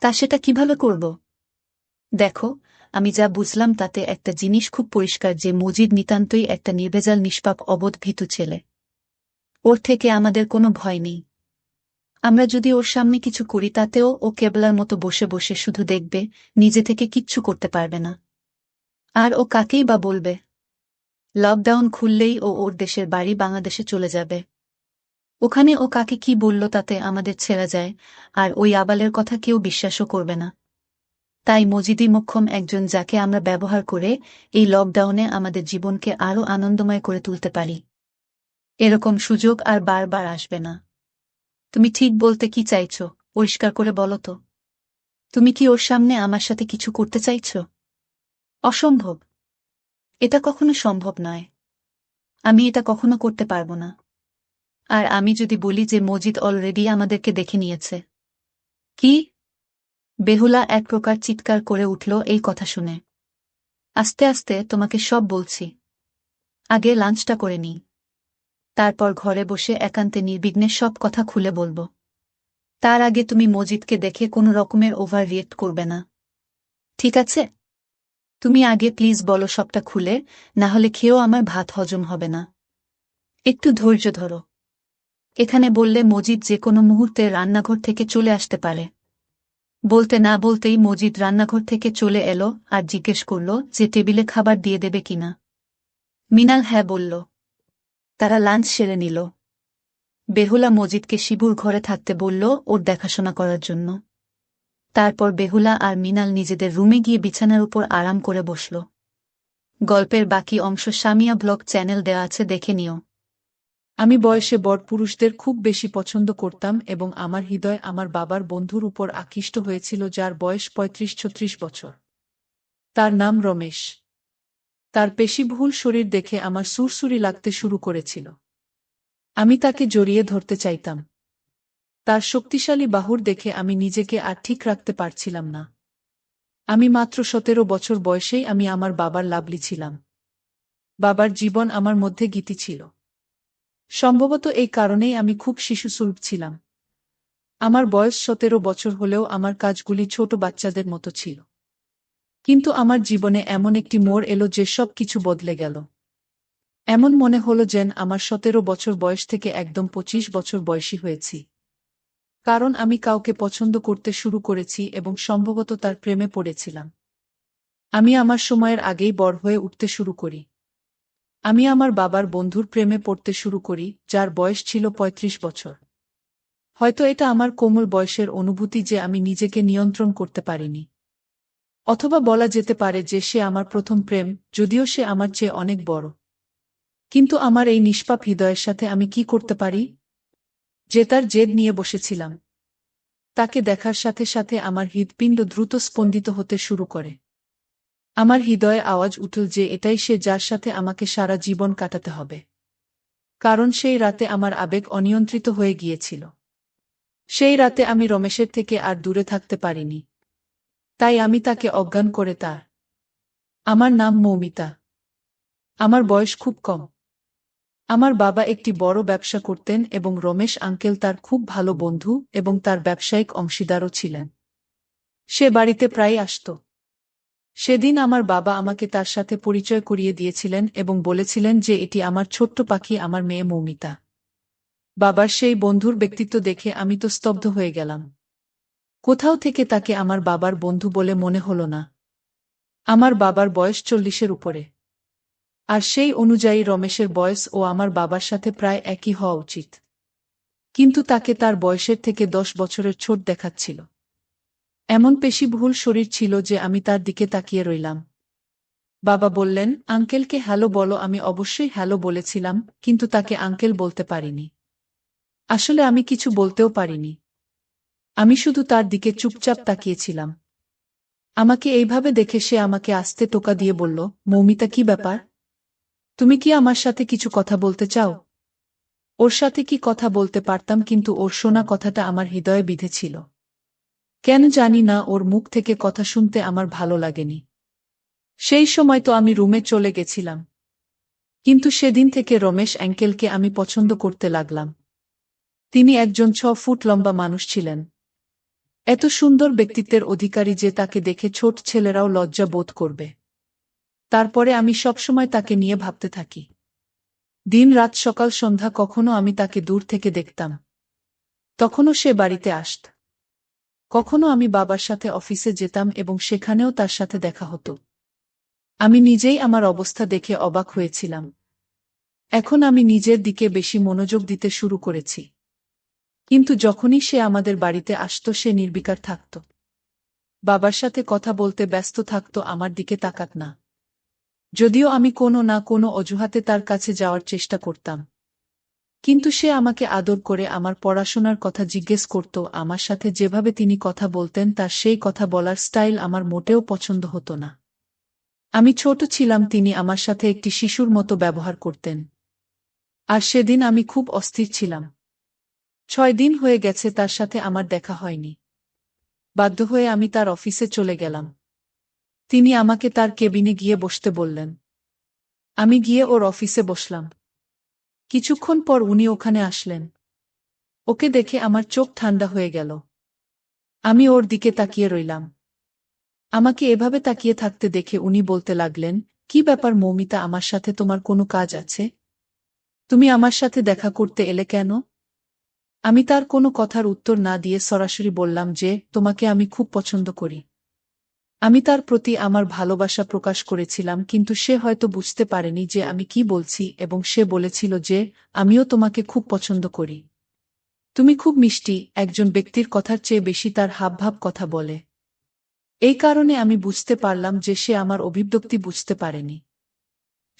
তা সেটা কিভাবে করব? দেখো, আমি যা বুঝলাম তাতে একটা জিনিস খুব পরিষ্কার যে মজিদ নিতান্তই একটা নির্ভেজাল নিষ্পাপ অবোধ ভীতু ছেলে। ওর থেকে আমাদের কোনো ভয় নেই। আমরা যদি ওর সামনে কিছু করি তাতেও ও কেবলার মতো বসে বসে শুধু দেখবে, নিজে থেকে কিচ্ছু করতে পারবে না। আর ও কাকেই বা বলবে? লকডাউন খুললেই ও ওর দেশের বাড়ি বাংলাদেশে চলে যাবে। ওখানে ও কাকে কি বলল তাতে আমাদের ছেড়ে যায়, আর ওই আবালের কথা কেউ বিশ্বাসও করবে না। তাই মজিদি মোক্ষম একজন যাকে আমরা ব্যবহার করে এই লকডাউনে আমাদের জীবনকে আরও আনন্দময় করে তুলতে পারি। এরকম সুযোগ আর বারবার আসবে না। তুমি ঠিক বলতে কি চাইছ? পরিষ্কার করে বলো তো। তুমি কি ওর সামনে আমার সাথে কিছু করতে চাইছ? অসম্ভব। এটা কখনো সম্ভব নয়। আমি এটা কখনো করতে পারবো না। আর আমি যদি বলি যে মজিদ অলরেডি আমাদেরকে দেখে নিয়েছে? কি? বেহুলা এক প্রকার চিৎকার করে উঠল এই কথা শুনে। আস্তে আস্তে তোমাকে সব বলছি। আগে লাঞ্চটা করে নিই। তারপর ঘরে বসে একান্তে নির্বিঘ্নে সব কথা খুলে বলবো। তার আগে তুমি মজিদকে দেখে কোনো রকমের ওভার রিয়েক্ট করবে না। ঠিক আছে? তুমি আগে প্লিজ বলো সবটা খুলে, না হলে খেয়েও আমার ভাত হজম হবে না। একটু ধৈর্য ধরো। এখানে বললে মজিদ যে কোনো মুহূর্তে রান্নাঘর থেকে চলে আসতে পারে। বলতে না বলতেই মজিদ রান্নাঘর থেকে চলে এলো আর জিজ্ঞেস করল যে টেবিলে খাবার দিয়ে দেবে কিনা। মিনাল হ্যাঁ বলল। তারা লাঞ্চ সেরে নিল। বেহুলা মজিদকে শিবুর ঘরে থাকতে বলল ওর দেখাশোনা করার জন্য। তারপর বেহুলা আর মিনাল নিজেদের রুমে গিয়ে বিছানার উপর আরাম করে বসল। গল্পের বাকি অংশ সামিয়া ব্লগ চ্যানেল দেওয়া আছে, দেখে নিও। আমি বয়সে বড় পুরুষদের খুব বেশি পছন্দ করতাম এবং আমার হৃদয় আমার বাবার বন্ধুর উপর আকৃষ্ট হয়েছিল যার বয়স ৩৫-৩৬ বছর। তার নাম রমেশ। তার পেশিবহুল শরীর দেখে আমার সুরসুরি লাগতে শুরু করেছিল। আমি তাকে জড়িয়ে ধরতে চাইতাম। তার শক্তিশালী বাহুর দেখে আমি নিজেকে আর ঠিক রাখতে পারছিলাম না। আমি মাত্র ১৭ বছর বয়সেই আমি আমার বাবার লাভলি ছিলাম। বাবার জীবন আমার মধ্যে গীতি ছিল। সম্ভবত এই কারণেই আমি খুব শিশুসুলভ ছিলাম। আমার বয়স ১৭ বছর হলেও আমার কাজগুলি ছোট বাচ্চাদের মতো ছিল। কিন্তু আমার জীবনে এমন একটি মোড় এলো যে সব কিছু বদলে গেল। এমন মনে হলো যেন আমার ১৭ বছর বয়স থেকে একদম ২৫ বছর বয়সী হয়েছি। কারণ আমি কাউকে পছন্দ করতে শুরু করেছি এবং সম্ভবত তার প্রেমে পড়েছিলাম। আমি আমার সময়ের আগেই বড় হয়ে উঠতে শুরু করি। আমি আমার বাবার বন্ধুর প্রেমে পড়তে শুরু করি, যার বয়স ছিল ৩৫ বছর। হয়তো এটা আমার কোমল বয়সের অনুভূতি যে আমি নিজেকে নিয়ন্ত্রণ করতে পারিনি। অথবা বলা যেতে পারে যে সে আমার প্রথম প্রেম, যদিও সে আমার চেয়ে অনেক বড়। কিন্তু আমার এই নিষ্পাপ হৃদয়ের সাথে আমি কি করতে পারি? যে তার জেদ নিয়ে বসেছিলাম। তাকে দেখার সাথে সাথে আমার হৃৎপিণ্ড দ্রুত স্পন্দিত হতে শুরু করে। আমার হৃদয়ে আওয়াজ উঠল যে এটাই সে যার সাথে আমাকে সারা জীবন কাটাতে হবে। কারণ সেই রাতে আমার আবেগ অনিয়ন্ত্রিত হয়ে গিয়েছিল। সেই রাতে আমি রমেশের থেকে আর দূরে থাকতে পারিনি। তাই আমি তাকে অজ্ঞান করে তার। আমার নাম মৌমিতা। আমার বয়স খুব কম। আমার বাবা একটি বড় ব্যবসা করতেন এবং রমেশ আঙ্কেল তার খুব ভালো বন্ধু এবং তার ব্যবসায়িক অংশীদারও ছিলেন। সে বাড়িতে প্রায় আসত। সেদিন আমার বাবা আমাকে তার সাথে পরিচয় করিয়ে দিয়েছিলেন এবং বলেছিলেন যে এটি আমার ছোট্ট পাখি, আমার মেয়ে মৌমিতা। বাবার সেই বন্ধুর ব্যক্তিত্ব দেখে আমি তো স্তব্ধ হয়ে গেলাম। কোথাও থেকে তাকে আমার বাবার বন্ধু বলে মনে হলো না। আমার বাবার বয়স ৪০-এর উপরে। আর সেই অনুযায়ী রমেশের বয়স ও আমার বাবার সাথে প্রায় একই হওয়া উচিত। কিন্তু তাকে তার বয়সের থেকে ১০ বছরের ছোট দেখাচ্ছিল। এমন পেশিবহুল শরীর ছিল যে আমি তার দিকে তাকিয়ে রইলাম। বাবা বললেন, আঙ্কেলকে হ্যালো বলো। আমি অবশ্যই হ্যালো বলেছিলাম, কিন্তু তাকে আঙ্কেল বলতে পারিনি। আসলে আমি কিছু বলতেও পারিনি। আমি শুধু তার দিকে চুপচাপ তাকিয়েছিলাম। আমাকে এইভাবে দেখে সে আমাকে আস্তে টোকা দিয়ে বলল, মৌমিতা, কি ব্যাপার? তুমি কি আমার সাথে কিছু কথা বলতে চাও? ওর সাথে কি কথা বলতে পারতাম, কিন্তু ওর শোনা কথাটা আমার হৃদয়ে বিঁধেছিল। কেন জানি না, ওর মুখ থেকে কথা শুনতে আমার ভালো লাগেনি। সেই সময় তো আমি রুমে চলে গেছিলাম। কিন্তু সেদিন থেকে রমেশ অ্যাঙ্কেলকে আমি পছন্দ করতে লাগলাম। তিনি একজন 6 ফুট লম্বা মানুষ ছিলেন। এত সুন্দর ব্যক্তিত্বের অধিকারী যে তাকে দেখে ছোট ছেলেরাও লজ্জা বোধ করবে। তারপরে আমি সবসময় তাকে নিয়ে ভাবতে থাকি। দিন রাত সকাল সন্ধ্যা কখনো আমি তাকে দূর থেকে দেখতাম। তখনও সে বাড়িতে আসত। কখনো আমি বাবার সাথে অফিসে যেতাম এবং সেখানেও তার সাথে দেখা হতো। আমি নিজেই আমার অবস্থা দেখে অবাক হয়েছিলাম। এখন আমি নিজের দিকে বেশি মনোযোগ দিতে শুরু করেছি। কিন্তু যখনই সে আমাদের বাড়িতে আসত সে নির্বিকার থাকত। বাবার সাথে কথা বলতে ব্যস্ত থাকত, আমার দিকে তাকাত না। যদিও আমি কোনো না কোনো অজুহাতে তার কাছে যাওয়ার চেষ্টা করতাম। কিন্তু সে আমাকে আদর করে আমার পড়াশোনার কথা জিজ্ঞেস করত। আমার সাথে যেভাবে তিনি কথা বলতেন তার সেই কথা বলার স্টাইল আমার মোটেও পছন্দ হতো না। আমি ছোট ছিলাম, তিনি আমার সাথে একটি শিশুর মতো ব্যবহার করতেন। আর সেদিন আমি খুব অস্থির ছিলাম। 6 দিন হয়ে গেছে তার সাথে আমার দেখা হয়নি। বাধ্য হয়ে আমি তার অফিসে চলে গেলাম। তিনি আমাকে তার কেবিনে গিয়ে বসতে বললেন। আমি গিয়ে ওর অফিসে বসলাম। কিছুক্ষণ পর উনি ওখানে আসলেন। ওকে দেখে আমার চোখ ঠান্ডা হয়ে গেল। আমি ওর দিকে তাকিয়ে রইলাম। আমাকে এভাবে তাকিয়ে থাকতে দেখে উনি বলতে লাগলেন, কি ব্যাপার মৌমিতা, আমার সাথে তোমার কোনো কাজ আছে? তুমি আমার সাথে দেখা করতে এলে কেন? আমি তার কোনো কথার উত্তর না দিয়ে সরাসরি বললাম যে, তোমাকে আমি খুব পছন্দ করি। আমি তার প্রতি আমার ভালোবাসা প্রকাশ করেছিলাম, কিন্তু সে হয়তো বুঝতে পারেনি যে আমি কি বলছি, এবং সে বলেছিল যে, আমিও তোমাকে খুব পছন্দ করি। তুমি খুব মিষ্টি। একজন ব্যক্তির কথার চেয়ে বেশি তার হাবভাব কথা বলে। এই কারণে আমি বুঝতে পারলাম যে সে আমার অভিব্যক্তি বুঝতে পারেনি।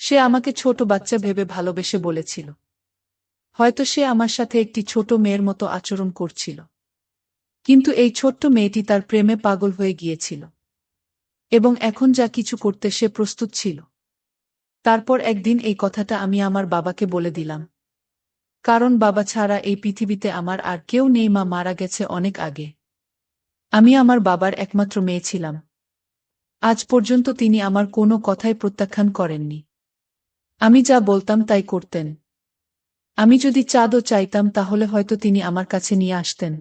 সে আমাকে ছোট বাচ্চা ভেবে ভালোবেসে বলেছিল। হয়তো সে আমার সাথে একটি ছোট মেয়ের মতো আচরণ করছিল। কিন্তু এই ছোট্ট মেয়েটি তার প্রেমে পাগল হয়ে গিয়েছিল। এবং এখন যা কিছু করতে সে প্রস্তুত ছিল। তারপর একদিন এই কথাটা আমি আমার বাবাকে বলে দিলাম। কারণ বাবা ছাড়া এই পৃথিবীতে আমার আর কেউ নেই, মা মারা গেছে অনেক আগে। আমি আমার বাবার একমাত্র মেয়ে ছিলাম। আজ পর্যন্ত তিনি আমার কোনো কথাই প্রত্যাখ্যান করেননি। আমি যা বলতাম তাই করতেন। আমি যদি চাঁদও চাইতাম তাহলে হয়তো তিনি আমার কাছে নিয়ে আসতেন।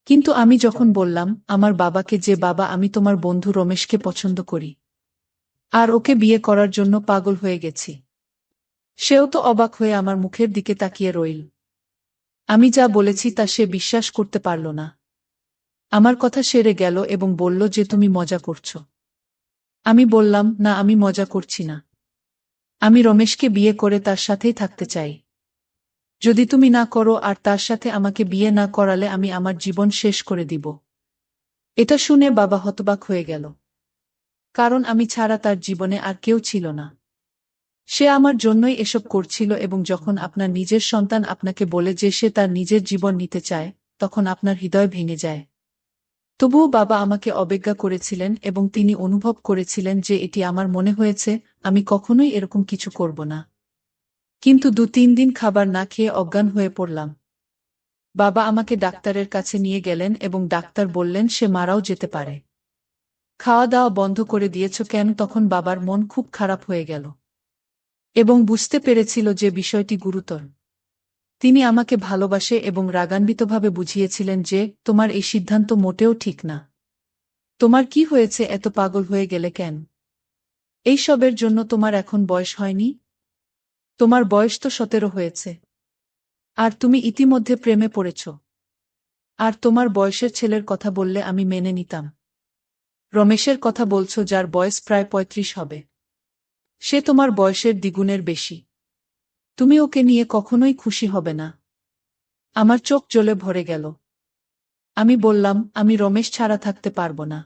কিন্তু আমি যখন বললাম আমার বাবাকে যে, বাবা, আমি তোমার বন্ধু রমেশকে পছন্দ করি, আর ওকে বিয়ে করার জন্য পাগল হয়ে গেছি, সেও তো অবাক হয়ে আমার মুখের দিকে তাকিয়ে রইল। আমি যা বলেছি তা সে বিশ্বাস করতে পারল না। আমার কথা সেরে গেল এবং বলল যে, তুমি মজা করছো। আমি বললাম, না, আমি মজা করছি না। আমি রমেশকে বিয়ে করে তার সাথেই থাকতে চাই। যদি তুমি না করো আর তার সাথে আমাকে বিয়ে না করালে আমি আমার জীবন শেষ করে দিব। এটা শুনে বাবা হতবাক হয়ে গেল। কারণ আমি ছাড়া তার জীবনে আর কেউ ছিল না। সে আমার জন্যই এসব করছিল, এবং যখন আপনার নিজের সন্তান আপনাকে বলে যে সে তার নিজের জীবন নিতে চায়, তখন আপনার হৃদয় ভেঙে যায়। তবুও বাবা আমাকে অবজ্ঞা করেছিলেন এবং তিনি অনুভব করেছিলেন যে এটি আমার মনে হয়েছে, আমি কখনোই এরকম কিছু করব না। কিন্তু 2-3 দিন খাবার না খেয়ে অজ্ঞান হয়ে পড়লাম। বাবা আমাকে ডাক্তারের কাছে নিয়ে গেলেন এবং ডাক্তার বললেন সে মারাও যেতে পারে। খাওয়া দাওয়া বন্ধ করে দিয়েছ কেন? তখন বাবার মন খুব খারাপ হয়ে গেল এবং বুঝতে পেরেছিল যে বিষয়টি গুরুতর। তিনি আমাকে ভালোবাসে এবং রাগান্বিতভাবে বুঝিয়েছিলেন যে, তোমার এই সিদ্ধান্ত মোটেও ঠিক না। তোমার কি হয়েছে, এত পাগল হয়ে গেলে কেন? এই সবের জন্য তোমার এখন বয়স হয়নি। তোমার বয়স তো 17 হয়েছে। আর তুমি ইতিমধ্যে প্রেমে পড়েছ। আর তোমার বয়সের ছেলের কথা বললে আমি মেনে নিতাম। রমেশের কথা বলছো, যার বয়স প্রায় 35 হবে। সে তোমার বয়সের দ্বিগুণের বেশি। তুমি ওকে নিয়ে কখনোই খুশি হবে না। আমার চোখ জ্বলে ভরে গেল। আমি বললাম, আমি রমেশ ছাড়া থাকতে পারবো না।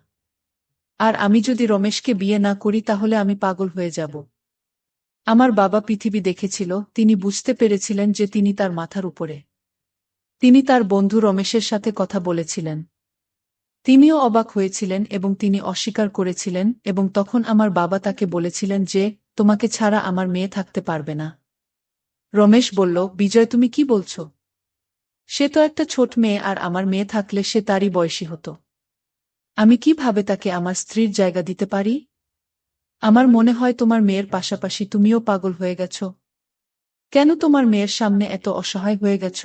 আর আমি যদি রমেশকে বিয়ে না করি তাহলে আমি পাগল হয়ে যাব। আমার বাবা পৃথিবী দেখেছিল, তিনি বুঝতে পেরেছিলেন যে তিনি তার মাথার উপরে। তিনি তার বন্ধু রমেশের সাথে কথা বলেছিলেন। তিনিও অবাক হয়েছিলেন এবং তিনি অস্বীকার করেছিলেন, এবং তখন আমার বাবা তাকে বলেছিলেন যে, তোমাকে ছাড়া আমার মেয়ে থাকতে পারবে না। রমেশ বলল, বিজয়, তুমি কি বলছো? সে তো একটা ছোট মেয়ে, আর আমার মেয়ে থাকলে সে তারই বয়সী হতো। আমি কিভাবে তাকে আমার স্ত্রীর জায়গা দিতে পারি? আমার মনে হয় তোমার মেয়ের পাশাপাশি তুমিও পাগল হয়ে গেছ। কেন তোমার মেয়ের সামনে এত অসহায় হয়ে গেছ?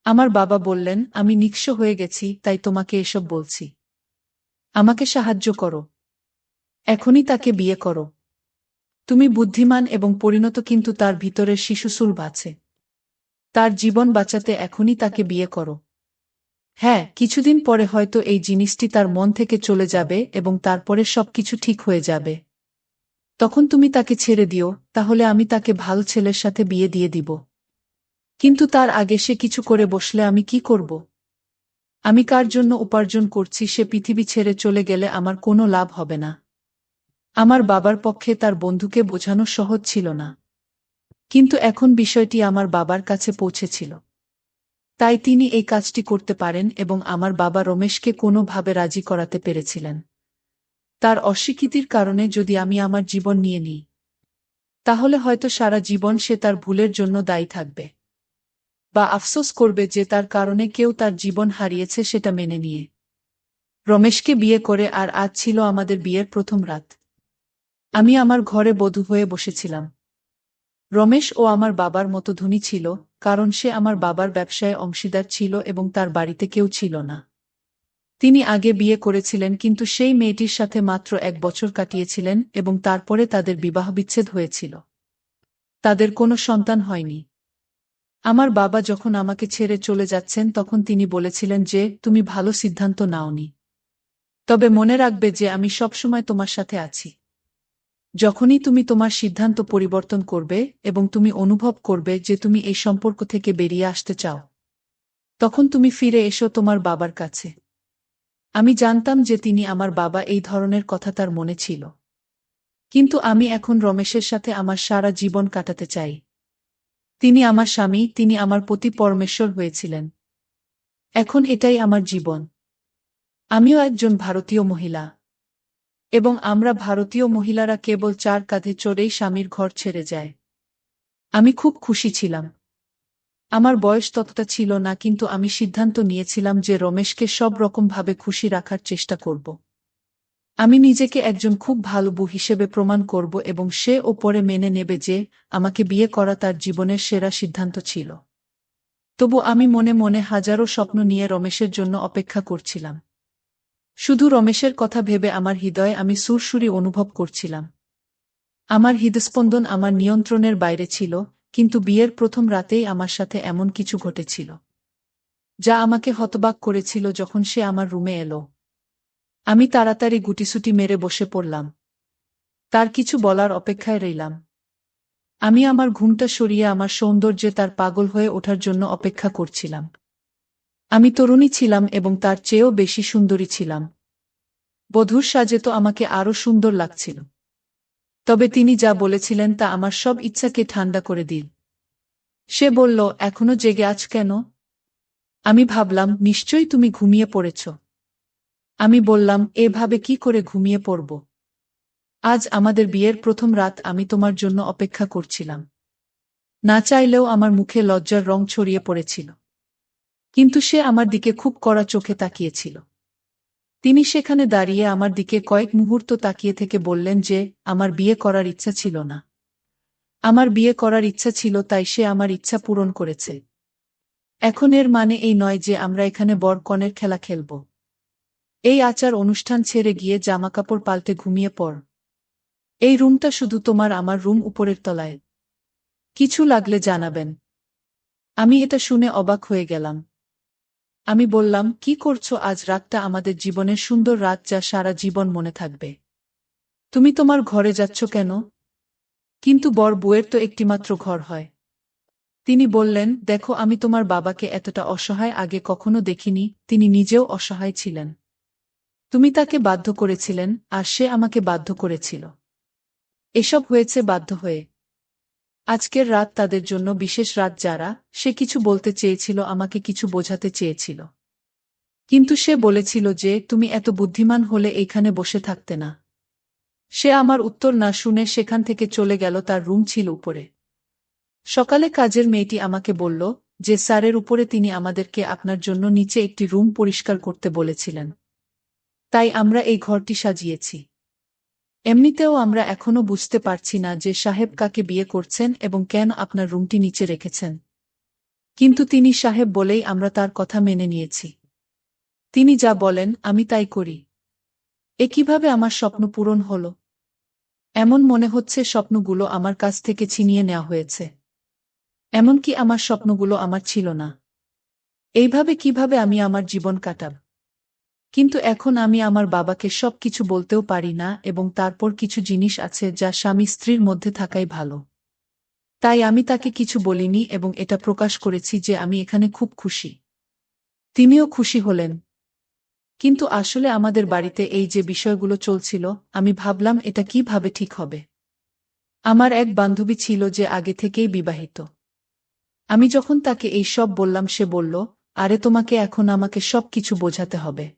আমার বাবা বললেন, আমি নিঃস্ব হয়ে গেছি, তাই তোমাকে এসব বলছি। আমাকে সাহায্য করো। এখনই তাকে বিয়ে করো। তুমি বুদ্ধিমান এবং পরিণত, কিন্তু তার ভিতরের শিশুসুলভ আছে। তার জীবন বাঁচাতে এখনই তাকে বিয়ে করো। হ্যাঁ, কিছুদিন পরে হয়তো এই জিনিসটি তার মন থেকে চলে যাবে এবং তারপরে সবকিছু ঠিক হয়ে যাবে। তখন তুমি তাকে ছেড়ে দিও, তাহলে আমি তাকে ভালো ছেলের সাথে বিয়ে দিয়ে দিব। কিন্তু তার আগে সে কিছু করে বসলে আমি কি করব? আমি কার জন্য উপার্জন করছি সে পৃথিবী ছেড়ে চলে গেলে আমার কোনো লাভ হবে না। আমার বাবার পক্ষে তার বন্ধুকে বোঝানো সহজ ছিল না। কিন্তু এখন বিষয়টি আমার বাবার কাছে পৌঁছেছিল। তাই তিনি এই কাজটি করতে পারেন এবং আমার বাবা রমেশকে কোনোভাবে রাজি করাতে পেরেছিলেন। তার অস্বীকৃতির কারণে যদি আমি আমার জীবন নিয়ে নিই, তাহলে হয়তো সারা জীবন সে তার ভুলের জন্য দায়ী থাকবে, বা আফসোস করবে যে তার কারণে কেউ তার জীবন হারিয়েছে সেটা মেনে নিয়ে। রমেশকে বিয়ে করে আর আজ ছিল আমাদের বিয়ের প্রথম রাত। আমি আমার ঘরে বধূ হয়ে বসেছিলাম। রমেশ ও আমার বাবার মতো ধনী ছিল, কারণ সে আমার বাবার ব্যবসায় অংশীদার ছিল এবং তার বাড়িতে কেউ ছিল না। তিনি আগে বিয়ে করেছিলেন, কিন্তু সেই মেয়েটির সাথে মাত্র 1 বছর কাটিয়েছিলেন এবং তারপরে তাদের বিবাহবিচ্ছেদ হয়েছিল। তাদের কোনো সন্তান হয়নি। আমার বাবা যখন আমাকে ছেড়ে চলে যাচ্ছেন তখন তিনি বলেছিলেন যে, তুমি ভালো সিদ্ধান্ত নাওনি। তবে মনে রাখবে যে আমি সবসময় তোমার সাথে আছি। যখনই তুমি তোমার সিদ্ধান্ত পরিবর্তন করবে এবং তুমি অনুভব করবে যে তুমি এই সম্পর্ক থেকে বেরিয়ে আসতে চাও, তখন তুমি ফিরে এসো তোমার বাবার কাছে। আমি জানতাম যে তিনি আমার বাবা, এই ধরনের কথা তার মনে ছিল। কিন্তু আমি এখন রমেশের সাথে আমার সারা জীবন কাটাতে চাই। তিনি আমার স্বামী, তিনি আমার পতি পরমেশ্বর হয়েছিলেন। এখন এটাই আমার জীবন। আমিও একজন ভারতীয় মহিলা। এবং আমরা ভারতীয় মহিলারা কেবল 4 কাঁধে চড়েই স্বামীর ঘর ছেড়ে যায়। আমি খুব খুশি ছিলাম। আমার বয়স ততটা ছিল না, কিন্তু আমি সিদ্ধান্ত নিয়েছিলাম যে রমেশকে সব রকমভাবে খুশি রাখার চেষ্টা করব। আমি নিজেকে একজন খুব ভালো বউ হিসেবে প্রমাণ করব এবং সে ও পরে মেনে নেবে যে আমাকে বিয়ে করা তার জীবনের সেরা সিদ্ধান্ত ছিল। তবু আমি মনে মনে হাজারো স্বপ্ন নিয়ে রমেশের জন্য অপেক্ষা করছিলাম। শুধু রমেশের কথা ভেবে আমার হৃদয়ে আমি সুরসুরি অনুভব করছিলাম। আমার হৃদস্পন্দন আমার নিয়ন্ত্রণের বাইরে ছিল, কিন্তু বিয়ের প্রথম রাতেই আমার সাথে এমন কিছু ঘটেছিল যা আমাকে হতবাক করেছিল। যখন সে আমার রুমে এলো, আমি তাড়াতাড়ি গুটিসুটি মেরে বসে পড়লাম। তার কিছু বলার অপেক্ষায় রইলাম। আমি আমার ঘুমটা সরিয়ে আমার সৌন্দর্যে তার পাগল হয়ে ওঠার জন্য অপেক্ষা করছিলাম। আমি তরুণী ছিলাম এবং তার চেয়েও বেশি সুন্দরী ছিলাম। বধূর সাজে তো আমাকে আরো সুন্দর লাগছিল। তবে তিনি যা বলেছিলেন তা আমার সব ইচ্ছাকে ঠান্ডা করে দিল। সে বলল, এখনো জেগে আছ কেন? আমি ভাবলাম, নিশ্চয়ই তুমি ঘুমিয়ে পড়েছ। আমি বললাম, এভাবে কি করে ঘুমিয়ে পড়ব? আজ আমাদের বিয়ের প্রথম রাত, আমি তোমার জন্য অপেক্ষা করছিলাম। না চাইলেও আমার মুখে লজ্জার রং ছড়িয়ে পড়েছিল। কিন্তু সে আমার দিকে খুব কড়া চোখে তাকিয়েছিল। তিনি সেখানে দাঁড়িয়ে আমার দিকে কয়েক মুহূর্ত তাকিয়ে থেকে বললেন যে আমার বিয়ে করার ইচ্ছা ছিল না। আমার বিয়ে করার ইচ্ছা ছিল, তাই সে আমার ইচ্ছা পূরণ করেছে। এখন এর মানে এই নয় যে আমরা এখানে বর কনের খেলা খেলব। এই আচার অনুষ্ঠান ছেড়ে গিয়ে জামাকাপড় পাল্টে ঘুমিয়ে পড়। এই রুমটা শুধু তোমার, আমার রুম উপরের তলায়। কিছু লাগলে জানাবেন। আমি এটা শুনে অবাক হয়ে গেলাম। আমি বললাম, কি করছো? আজ রাতটা আমাদের জীবনের সুন্দর রাত, যা সারা জীবন মনে থাকবে। তুমি তোমার ঘরে যাচ্ছ কেন? কিন্তু বর বউয়ের তো একটিমাত্র ঘর হয়। তিনি বললেন, দেখো, আমি তোমার বাবাকে এতটা অসহায় আগে কখনো দেখিনি। তিনি নিজেও অসহায় ছিলেন। তুমি তাকে বাধ্য করেছিলেন, আর সে আমাকে বাধ্য করেছিল। এসব হয়েছে বাধ্য হয়ে। আজকের রাত তাদের জন্য বিশেষ রাত। যারা সে কিছু বলতে চেয়েছিল, আমাকে কিছু বোঝাতে চেয়েছিল, কিন্তু সে বলেছিল যে তুমি এত বুদ্ধিমান হলে এইখানে বসে থাকতে না। সে আমার উত্তর না শুনে সেখান থেকে চলে গেল। তার রুম ছিল উপরে। সকালে কাজের মেয়েটি আমাকে বলল যে স্যারের উপরে তিনি আমাদেরকে আপনার জন্য নিচে একটি রুম পরিষ্কার করতে বলেছিলেন। তাই আমরা এই ঘরটি সাজিয়েছি। এমনিতেও আমরা এখনো বুঝতে পারছি না যে সাহেব কাকে বিয়ে করছেন এবং কেন আপনার রুমটি নিচে রেখেছেন। কিন্তু তিনি সাহেব বলেই আমরা তার কথা মেনে নিয়েছি। তিনি যা বলেন আমি তাই করি। এ কিভাবে আমার স্বপ্ন পূরণ হলো? এমন মনে হচ্ছে স্বপ্নগুলো আমার কাছ থেকে ছিনিয়ে নেওয়া হয়েছে। এমনকি আমার স্বপ্নগুলো আমার ছিল না। এইভাবে কিভাবে আমি আমার জীবন কাটাব? কিন্তু এখন আমি আমার বাবাকে সবকিছু বলতেও পারি না এবং তারপর কিছু জিনিস আছে যা স্বামী স্ত্রীর মধ্যে থাকাই ভালো। তাই আমি তাকে কিছু বলিনি এবং এটা প্রকাশ করেছি যে আমি এখানে খুব খুশি। তিনিও খুশি হলেন। কিন্তু আসলে আমাদের বাড়িতে এই যে বিষয়গুলো চলছিল, আমি ভাবলাম এটা কিভাবে ঠিক হবে। আমার এক বান্ধবী ছিল যে আগে থেকেই বিবাহিত। আমি যখন তাকে এই সব বললাম সে বলল, আরে তোমাকে এখন আমাকে সব কিছু বোঝাতে হবে।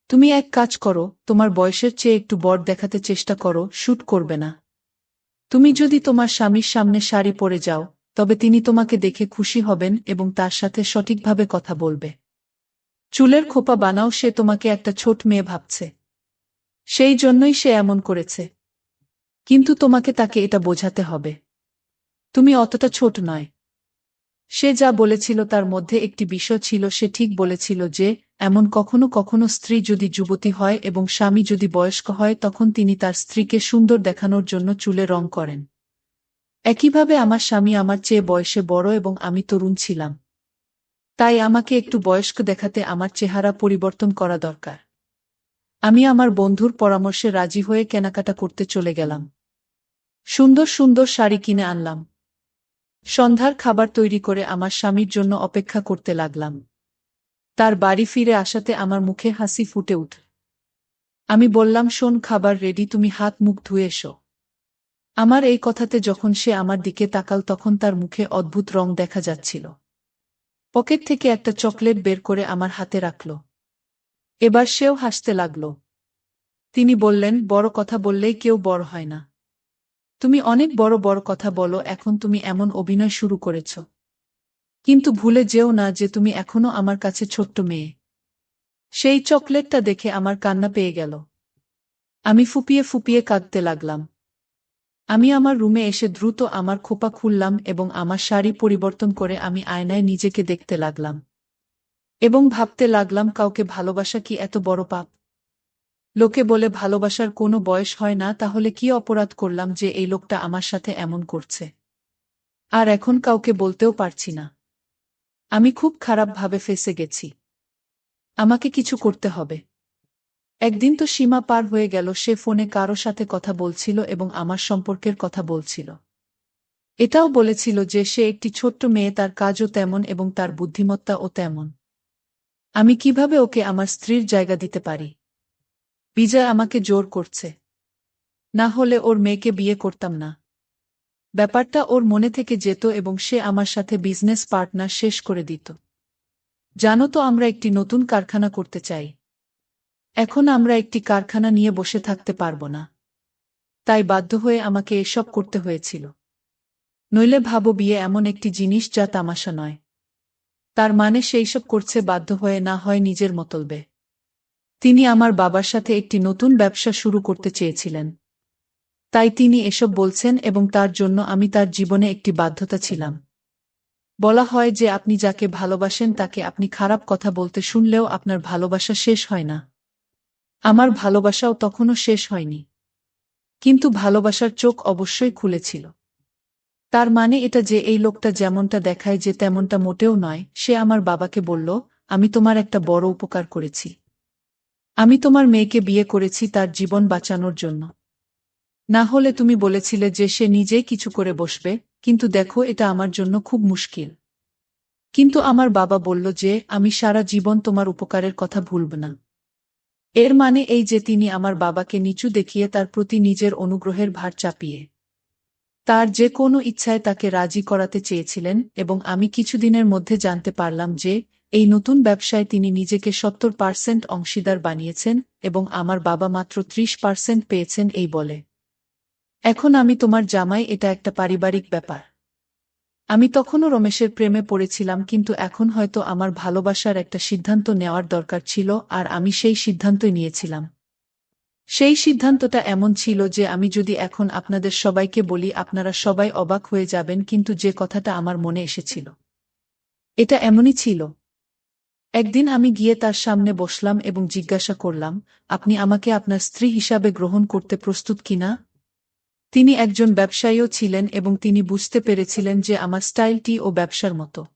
তুমি এক কাজ করো, তোমার বয়সের চেয়ে একটু বড় দেখাতে চেষ্টা করো, শ্যুট করবে না। তুমি যদি তোমার স্বামীর সামনে শাড়ি পরে যাও, তবে তিনি তোমাকে দেখে খুশি হবেন এবং তার সাথে সঠিকভাবে কথা বলবে। চুলের খোপা বানাও, সে তোমাকে একটা ছোট মেয়ে ভাবছে। সেই জন্যই সে এমন করেছে। কিন্তু তোমাকে তাকে এটা বোঝাতে হবে। তুমি অতটা ছোট নয়। সে যা বলেছিল তার মধ্যে একটি বিষয় ছিল, সে ঠিক বলেছিল যে এমন কখনো কখনো স্ত্রী যদি যুবতী হয় এবং স্বামী যদি বয়স্ক হয় তখন তিনি তার স্ত্রীকে সুন্দর দেখানোর জন্য চুলে রং করেন। একইভাবে আমার স্বামী আমার চেয়ে বয়সে বড় এবং আমি তরুণ ছিলাম। তাই আমাকে একটু বয়স্ক দেখাতে আমার চেহারা পরিবর্তন করা দরকার। আমি আমার বন্ধুর পরামর্শে রাজি হয়ে কেনাকাটা করতে চলে গেলাম। সুন্দর সুন্দর শাড়ি কিনে আনলাম। সন্ধ্যার খাবার তৈরি করে আমার স্বামীর জন্য অপেক্ষা করতে লাগলাম। তার বাড়ি ফিরে আসাতে আমার মুখে হাসি ফুটে উঠল। আমি বললাম, শোন, খাবার রেডি, তুমি হাত মুখ ধুয়ে এসো। আমার এই কথাতে যখন সে আমার দিকে তাকাল তখন তার মুখে অদ্ভুত রং দেখা যাচ্ছিল। পকেট থেকে একটা চকলেট বের করে আমার হাতে রাখল। এবার সেও হাসতে লাগল। তিনি বললেন, বড় কথা বললেই কেউ বড় হয় না। তুমি অনেক বড় বড় কথা বলো, এখন তুমি এমন অভিনয় শুরু করেছ। কিন্তু ভুলে যেও না যে তুমি এখনো আমার কাছে ছোট্ট মেয়ে। সেই চকলেটটা দেখে আমার কান্না পেয়ে গেল। আমি ফুপিয়ে ফুপিয়ে কাঁদতে লাগলাম। আমি আমার রুমে এসে দ্রুত আমার খোপা খুললাম এবং আমার শাড়ি পরিবর্তন করে আমি আয়নায় নিজেকে দেখতে লাগলাম। এবং ভাবতে লাগলাম, কাউকে ভালোবাসা কি এত বড় পাপ? লোকে বলে ভালোবাসার কোনো বয়স হয় না, তাহলে কি অপরাধ করলাম যে এই লোকটা আমার সাথে এমন করছে? আর এখন কাউকে বলতেও পারছি না। আমি খুব খারাপভাবে ফেঁসে গেছি। আমাকে কিছু করতে হবে। একদিন তো সীমা পার হয়ে গেল, সে ফোনে কারো সাথে কথা বলছিল এবং আমার সম্পর্কের কথা বলছিল। এটাও বলেছিল যে সে একটি ছোট্ট মেয়ে, তার কাজও তেমন এবং তার বুদ্ধিমত্তাও তেমন। আমি কিভাবে ওকে আমার স্ত্রীর জায়গা দিতে পারি? বিজয় আমাকে জোর করছে। না হলে ওর মেয়েকে বিয়ে করতাম না। ব্যাপারটা ওর মনে থেকে যেত এবং সে আমার সাথে বিজনেস পার্টনার শেষ করে দিত। জানো তো, আমরা একটি নতুন কারখানা করতে চাই। এখন আমরা একটি কারখানা নিয়ে বসে থাকতে পারবো না। তাই বাধ্য হয়ে আমাকে এসব করতে হয়েছিল। নইলে ভাবো, বিয়ে এমন একটি জিনিস যা তামাশা নয়। তার মানে সেইসব করছে বাধ্য হয়ে, না হয় নিজের মতলবে। তিনি আমার বাবার সাথে একটি নতুন ব্যবসা শুরু করতে চেয়েছিলেন। তাই তিনি এসব বলছেন এবং তার জন্য আমি তার জীবনে একটি বাধ্যতা ছিলাম। বলা হয় যে আপনি যাকে ভালোবাসেন তাকে আপনি খারাপ কথা বলতে শুনলেও আপনার ভালোবাসা শেষ হয় না। আমার ভালোবাসাও তখনও শেষ হয়নি। কিন্তু ভালোবাসার চোখ অবশ্যই খুলেছিল। তার মানে এটা যে এই লোকটা যেমনটা দেখায় যে তেমনটা মোটেও নয়। সে আমার বাবাকে বলল, আমি তোমার একটা বড় উপকার করেছি। আমি তোমার মেয়েকে বিয়ে করেছি তার জীবন বাঁচানোর জন্য। না হলে তুমি বলেছিলে যে সে নিজেই কিছু করে বসবে, কিন্তু দেখো এটা আমার জন্য খুব মুশকিল। কিন্তু আমার বাবা বলল যে আমি সারা জীবন তোমার উপকারের কথা ভুলব না। এর মানে এই যে তিনি আমার বাবাকে নিচু দেখিয়ে তার প্রতি নিজের অনুগ্রহের ভার চাপিয়ে তার যে কোনো ইচ্ছায় তাকে রাজি করাতে চেয়েছিলেন এবং আমি কিছুদিনের মধ্যে জানতে পারলাম যে এই নতুন ব্যবসায় তিনি নিজেকে 70% অংশীদার বানিয়েছেন এবং আমার বাবা মাত্র 30% পেয়েছেন। এই বলে, এখন আমি তোমার জামাই, এটা একটা পারিবারিক ব্যাপার। আমি তখনও রমেশের প্রেমে পড়েছিলাম, কিন্তু এখন হয়তো আমার ভালোবাসার একটা সিদ্ধান্ত নেওয়ার দরকার ছিল আর আমি সেই সিদ্ধান্তই নিয়েছিলাম। সেই সিদ্ধান্তটা এমন ছিল যে আমি যদি এখন আপনাদের সবাইকে বলি আপনারা সবাই অবাক হয়ে যাবেন, কিন্তু যে কথাটা আমার মনে এসেছিল এটা এমনই ছিল। একদিন আমি গিয়ে তার সামনে বসলাম এবং জিজ্ঞাসা করলাম, আপনি আমাকে আপনার স্ত্রী হিসাবে গ্রহণ করতে প্রস্তুত কিনা? তিনি একজন ব্যবসায়ীও ছিলেন এবং তিনি বুঝতে পেরেছিলেন যে আমার স্টাইলটি ও ব্যবসার মতো।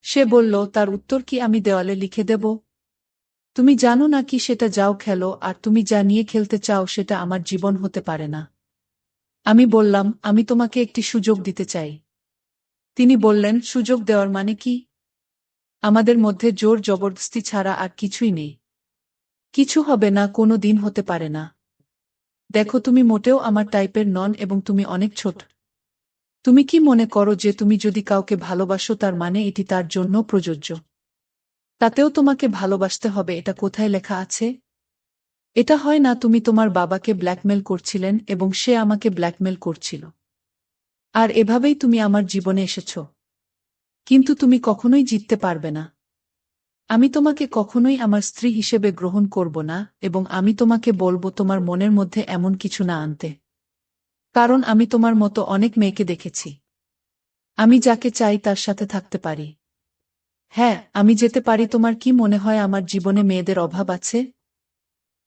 সে বলল, তার উত্তর কি আমি দেওয়ালে লিখে দেব? তুমি জানো না কি সেটা যাও খেলো, আর তুমি যা নিয়ে খেলতে চাও সেটা আমার জীবন হতে পারে না। আমি বললাম, আমি তোমাকে একটি সুযোগ দিতে চাই। তিনি বললেন, সুযোগ দেওয়ার মানে কি? আমাদের মধ্যে জোর জবরদস্তি ছাড়া আর কিছুই নেই। কিছু হবে না, কোনো দিন হতে পারে না। দেখো, তুমি মোটেও আমার টাইপের নন এবং তুমি অনেক ছোট। তুমি কি মনে করো যে তুমি যদি কাউকে ভালোবাসো তার মানে এটি তার জন্য প্রযোজ্য? তাতেও তোমাকে ভালোবাসতে হবে এটা কোথায় লেখা আছে? এটা হয় না। তুমি তোমার বাবাকে ব্ল্যাকমেল করছিলেন এবং সে আমাকে ব্ল্যাকমেল করছিল। আর এভাবেই তুমি আমার জীবনে এসেছ। কিন্তু তুমি কখনোই জিততে পারবে না। আমি তোমাকে কখনোই আমার স্ত্রী হিসেবে গ্রহণ করব না এবং আমি তোমাকে বলবো তোমার মনের মধ্যে এমন কিছু না আনতে। কারণ আমি তোমার মতো অনেক মেয়েকে দেখেছি। আমি যাকে চাই তার সাথে থাকতে পারি। হ্যাঁ, আমি যেতে পারি। তোমার কি মনে হয় আমার জীবনে মেয়েদের অভাব আছে?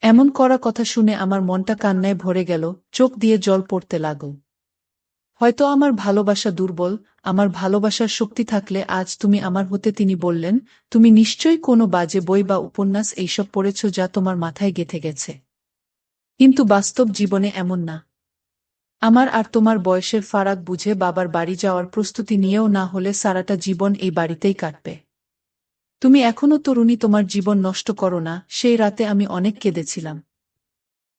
এমন করা কথা শুনে আমার মনটা কান্নায় ভরে গেল, চোখ দিয়ে জল পড়তে লাগল। হয়তো আমার ভালোবাসা দুর্বল, আমার ভালোবাসার শক্তি থাকলে আজ তুমি আমার হতে। তিনি বললেন, তুমি নিশ্চয়ই কোনো বাজে বই বা উপন্যাস এইসব পড়েছ যা তোমার মাথায় গেঁথে গেছে। কিন্তু বাস্তব জীবনে এমন না। আমার আর তোমার বয়সের ফারাক বুঝে বাবার বাড়ি যাওয়ার প্রস্তুতি নিয়েও না হলে সারাটা জীবন এই বাড়িতেই কাটবে। তুমি এখনো তরুণী, তোমার জীবন নষ্ট করো না। সেই রাতে আমি অনেক কেঁদেছিলাম।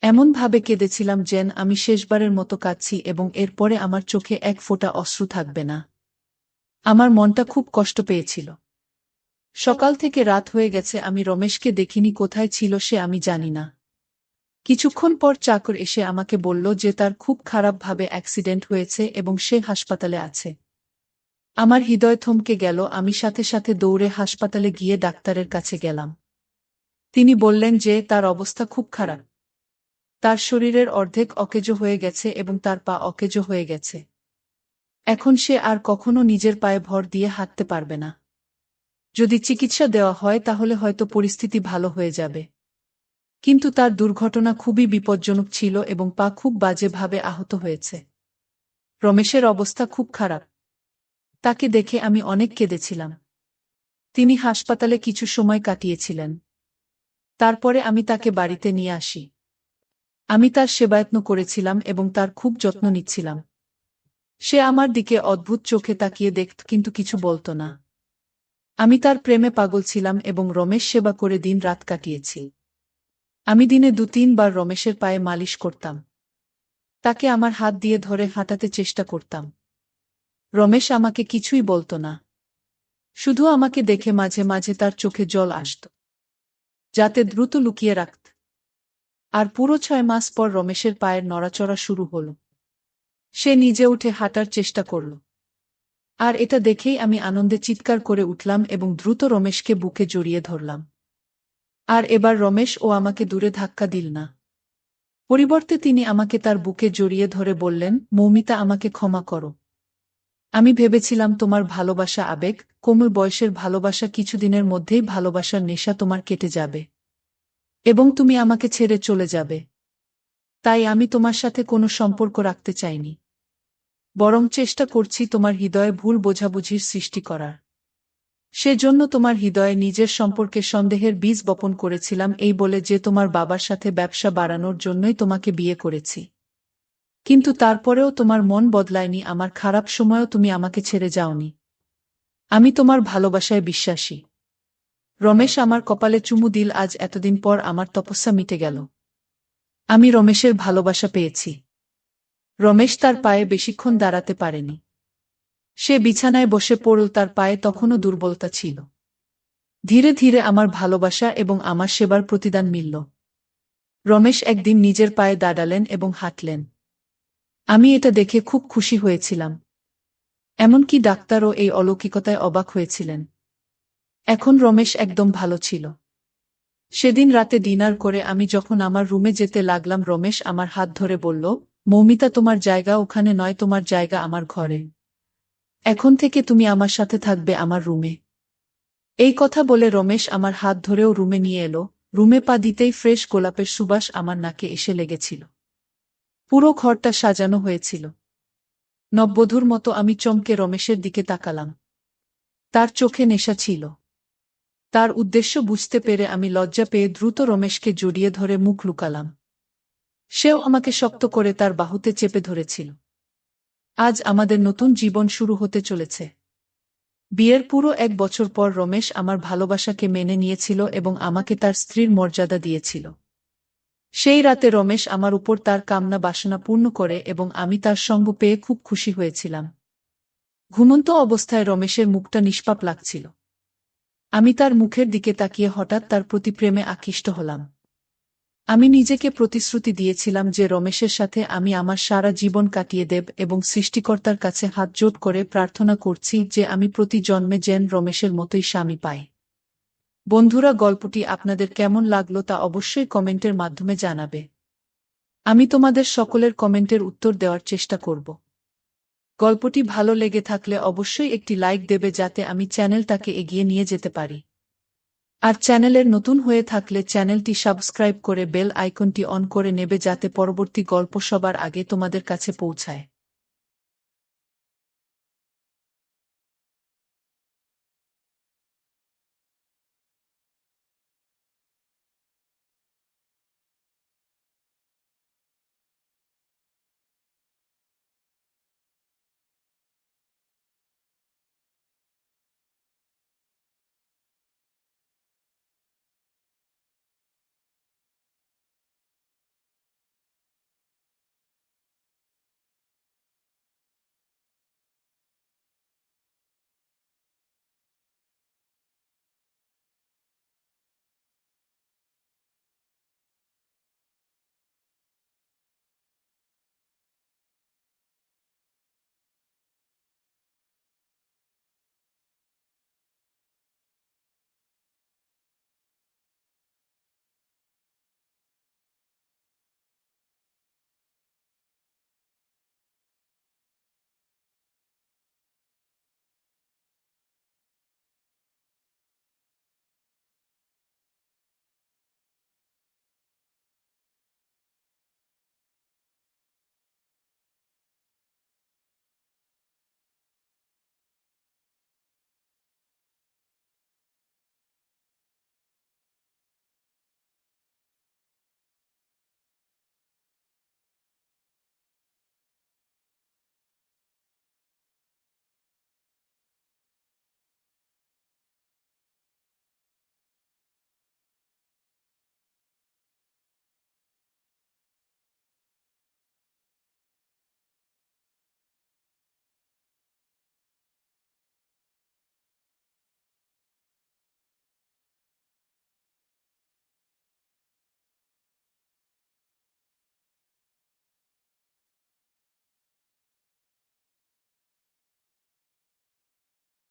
এমনভাবে কেঁদেছিলাম যেন আমি শেষবারের মতো কাঁদছি এবং এরপরে আমার চোখে এক ফোঁটা অশ্রু থাকবে না। আমার মনটা খুব কষ্ট পেয়েছিল। সকাল থেকে রাত হয়ে গেছে, আমি রমেশকে দেখিনি। কোথায় ছিল সে আমি জানি না। কিছুক্ষণ পর চাকর এসে আমাকে বলল যে তার খুব খারাপভাবে অ্যাক্সিডেন্ট হয়েছে এবং সে হাসপাতালে আছে। আমার হৃদয় থমকে গেল। আমি সাথে সাথে দৌড়ে হাসপাতালে গিয়ে ডাক্তারের কাছে গেলাম। তিনি বললেন যে তার অবস্থা খুব খারাপ। তার শরীরের অর্ধেক অকেজো হয়ে গেছে এবং তার পা অকেজো হয়ে গেছে। এখন সে আর কখনো নিজের পায়ে ভর দিয়ে হাঁটতে পারবে না। যদি চিকিৎসা দেওয়া হয় তাহলে হয়তো পরিস্থিতি ভালো হয়ে যাবে। কিন্তু তার দুর্ঘটনা খুবই বিপজ্জনক ছিল এবং পা খুব বাজেভাবে আহত হয়েছে। রমেশের অবস্থা খুব খারাপ। তাকে দেখে আমি অনেক কেঁদেছিলাম। তিনি হাসপাতালে কিছু সময় কাটিয়েছিলেন। তারপরে আমি তাকে বাড়িতে নিয়ে আসি। আমি তার সেবাযত্ন করেছিলাম এবং তার খুব যত্ন নিচ্ছিলাম। সে আমার দিকে অদ্ভুত চোখে তাকিয়ে দেখত কিন্তু কিছু বলত না। আমি তার প্রেমে পাগল ছিলাম এবং রমেশ সেবা করে দিন রাত কাটিয়েছি। আমি দিনে ২-৩ বার রমেশের পায়ে মালিশ করতাম। তাকে আমার হাত দিয়ে ধরে হাঁটাতে চেষ্টা করতাম। রমেশ আমাকে কিছুই বলত না। শুধু আমাকে দেখে মাঝে মাঝে তার চোখে জল আসত, যাতে দ্রুত লুকিয়ে রাখত। আর পুরো ৬ মাস পর রমেশের পায়ের নড়াচড়া শুরু হল। সে নিজে উঠে হাঁটার চেষ্টা করল। আর এটা দেখেই আমি আনন্দে চিৎকার করে উঠলাম এবং দ্রুত রমেশকে বুকে জড়িয়ে ধরলাম। আর এবার রমেশ ও আমাকে দূরে ধাক্কা দিল না। পরিবর্তে তিনি আমাকে তার বুকে জড়িয়ে ধরে বললেন, মৌমিতা, আমাকে ক্ষমা করো। আমি ভেবেছিলাম তোমার ভালোবাসা আবেগ, কোমল বয়সের ভালোবাসা, কিছুদিনের মধ্যেই ভালোবাসার নেশা তোমার কেটে যাবে এবং তুমি আমাকে ছেড়ে চলে যাবে। তাই আমি তোমার সাথে কোনো সম্পর্ক রাখতে চাইনি। বরং চেষ্টা করছি তোমার হৃদয়ে ভুল বোঝাবুঝির সৃষ্টি করার। সেজন্য তোমার হৃদয়ে নিজের সম্পর্কে সন্দেহের বীজ বপন করেছিলাম, এই বলে যে তোমার বাবার সাথে ব্যবসা বাড়ানোর জন্যই তোমাকে বিয়ে করেছি। কিন্তু তারপরেও তোমার মন বদলায়নি। আমার খারাপ সময়ও তুমি আমাকে ছেড়ে যাওনি। আমি তোমার ভালোবাসায় বিশ্বাসী। রমেশ আমার কপালে চুমু দিল। আজ এতদিন পর আমার তপস্যা মিটে গেল। আমি রমেশের ভালোবাসা পেয়েছি। রমেশ তার পায়ে বেশিক্ষণ দাঁড়াতে পারেনি। সে বিছানায় বসে পড়ল। তার পায়ে তখনও দুর্বলতা ছিল। ধীরে ধীরে আমার ভালোবাসা এবং আমার সেবার প্রতিদান মিলল। রমেশ একদিন নিজের পায়ে দাঁড়ালেন এবং হাঁটলেন। আমি এটা দেখে খুব খুশি হয়েছিলাম। এমনকি ডাক্তারও এই অলৌকিকতায় অবাক হয়েছিলেন। এখন রমেশ একদম ভালো ছিল। সেদিন রাতে ডিনার করে আমি যখন আমার রুমে যেতে লাগলাম, রমেশ আমার হাত ধরে বলল, মৌমিতা, তোমার জায়গা ওখানে নয়, তোমার জায়গা আমার ঘরে। এখন থেকে তুমি আমার সাথে থাকবে আমার রুমে। এই কথা বলে রমেশ আমার হাত ধরেও রুমে নিয়ে এলো। রুমে পা দিতেই ফ্রেশ গোলাপের সুবাস আমার নাকে এসে লেগেছিল। পুরো ঘরটা সাজানো হয়েছিল নববধূর মতো। আমি চমকে রমেশের দিকে তাকালাম। তার চোখে নেশা ছিল। তার উদ্দেশ্য বুঝতে পেরে আমি লজ্জা পেয়ে দ্রুত রমেশকে জড়িয়ে ধরে মুখ লুকালাম। সেও আমাকে শক্ত করে তার বাহুতে চেপে ধরেছিল। আজ আমাদের নতুন জীবন শুরু হতে চলেছে। বিয়ের পুরো 1 বছর পর রমেশ আমার ভালোবাসাকে মেনে নিয়েছিল এবং আমাকে তার স্ত্রীর মর্যাদা দিয়েছিল। সেই রাতে রমেশ আমার উপর তার কামনা বাসনা পূর্ণ করে এবং আমি তার সঙ্গ পেয়ে খুব খুশি হয়েছিলাম। ঘুমন্ত অবস্থায় রমেশের মুখটা নিষ্পাপ লাগছিল। আমি তার মুখের দিকে তাকিয়ে হঠাৎ তার প্রতি প্রেমে আকৃষ্ট হলাম। আমি নিজেকে প্রতিশ্রুতি দিয়েছিলাম যে রমেশের সাথে আমি আমার সারা জীবন কাটিয়ে দেব এবং সৃষ্টিকর্তার কাছে হাতজোড় করে প্রার্থনা করছি যে আমি প্রতি জন্মে যেন রমেশের মতোই স্বামী পাই। বন্ধুরা, গল্পটি আপনাদের কেমন লাগলো তা অবশ্যই কমেন্টের মাধ্যমে জানাবে। আমি তোমাদের সকলের কমেন্টের উত্তর দেওয়ার চেষ্টা করব। গল্পটি ভালো লেগে থাকলে অবশ্যই একটি লাইক দেবে যাতে আমি চ্যানেলটাকে এগিয়ে নিয়ে যেতে পারি। আর চ্যানেলের নতুন হয়ে থাকলে চ্যানেলটি সাবস্ক্রাইব করে বেল আইকনটি অন করে নেবে যাতে পরবর্তী গল্প সবার আগে তোমাদের কাছে পৌঁছায়।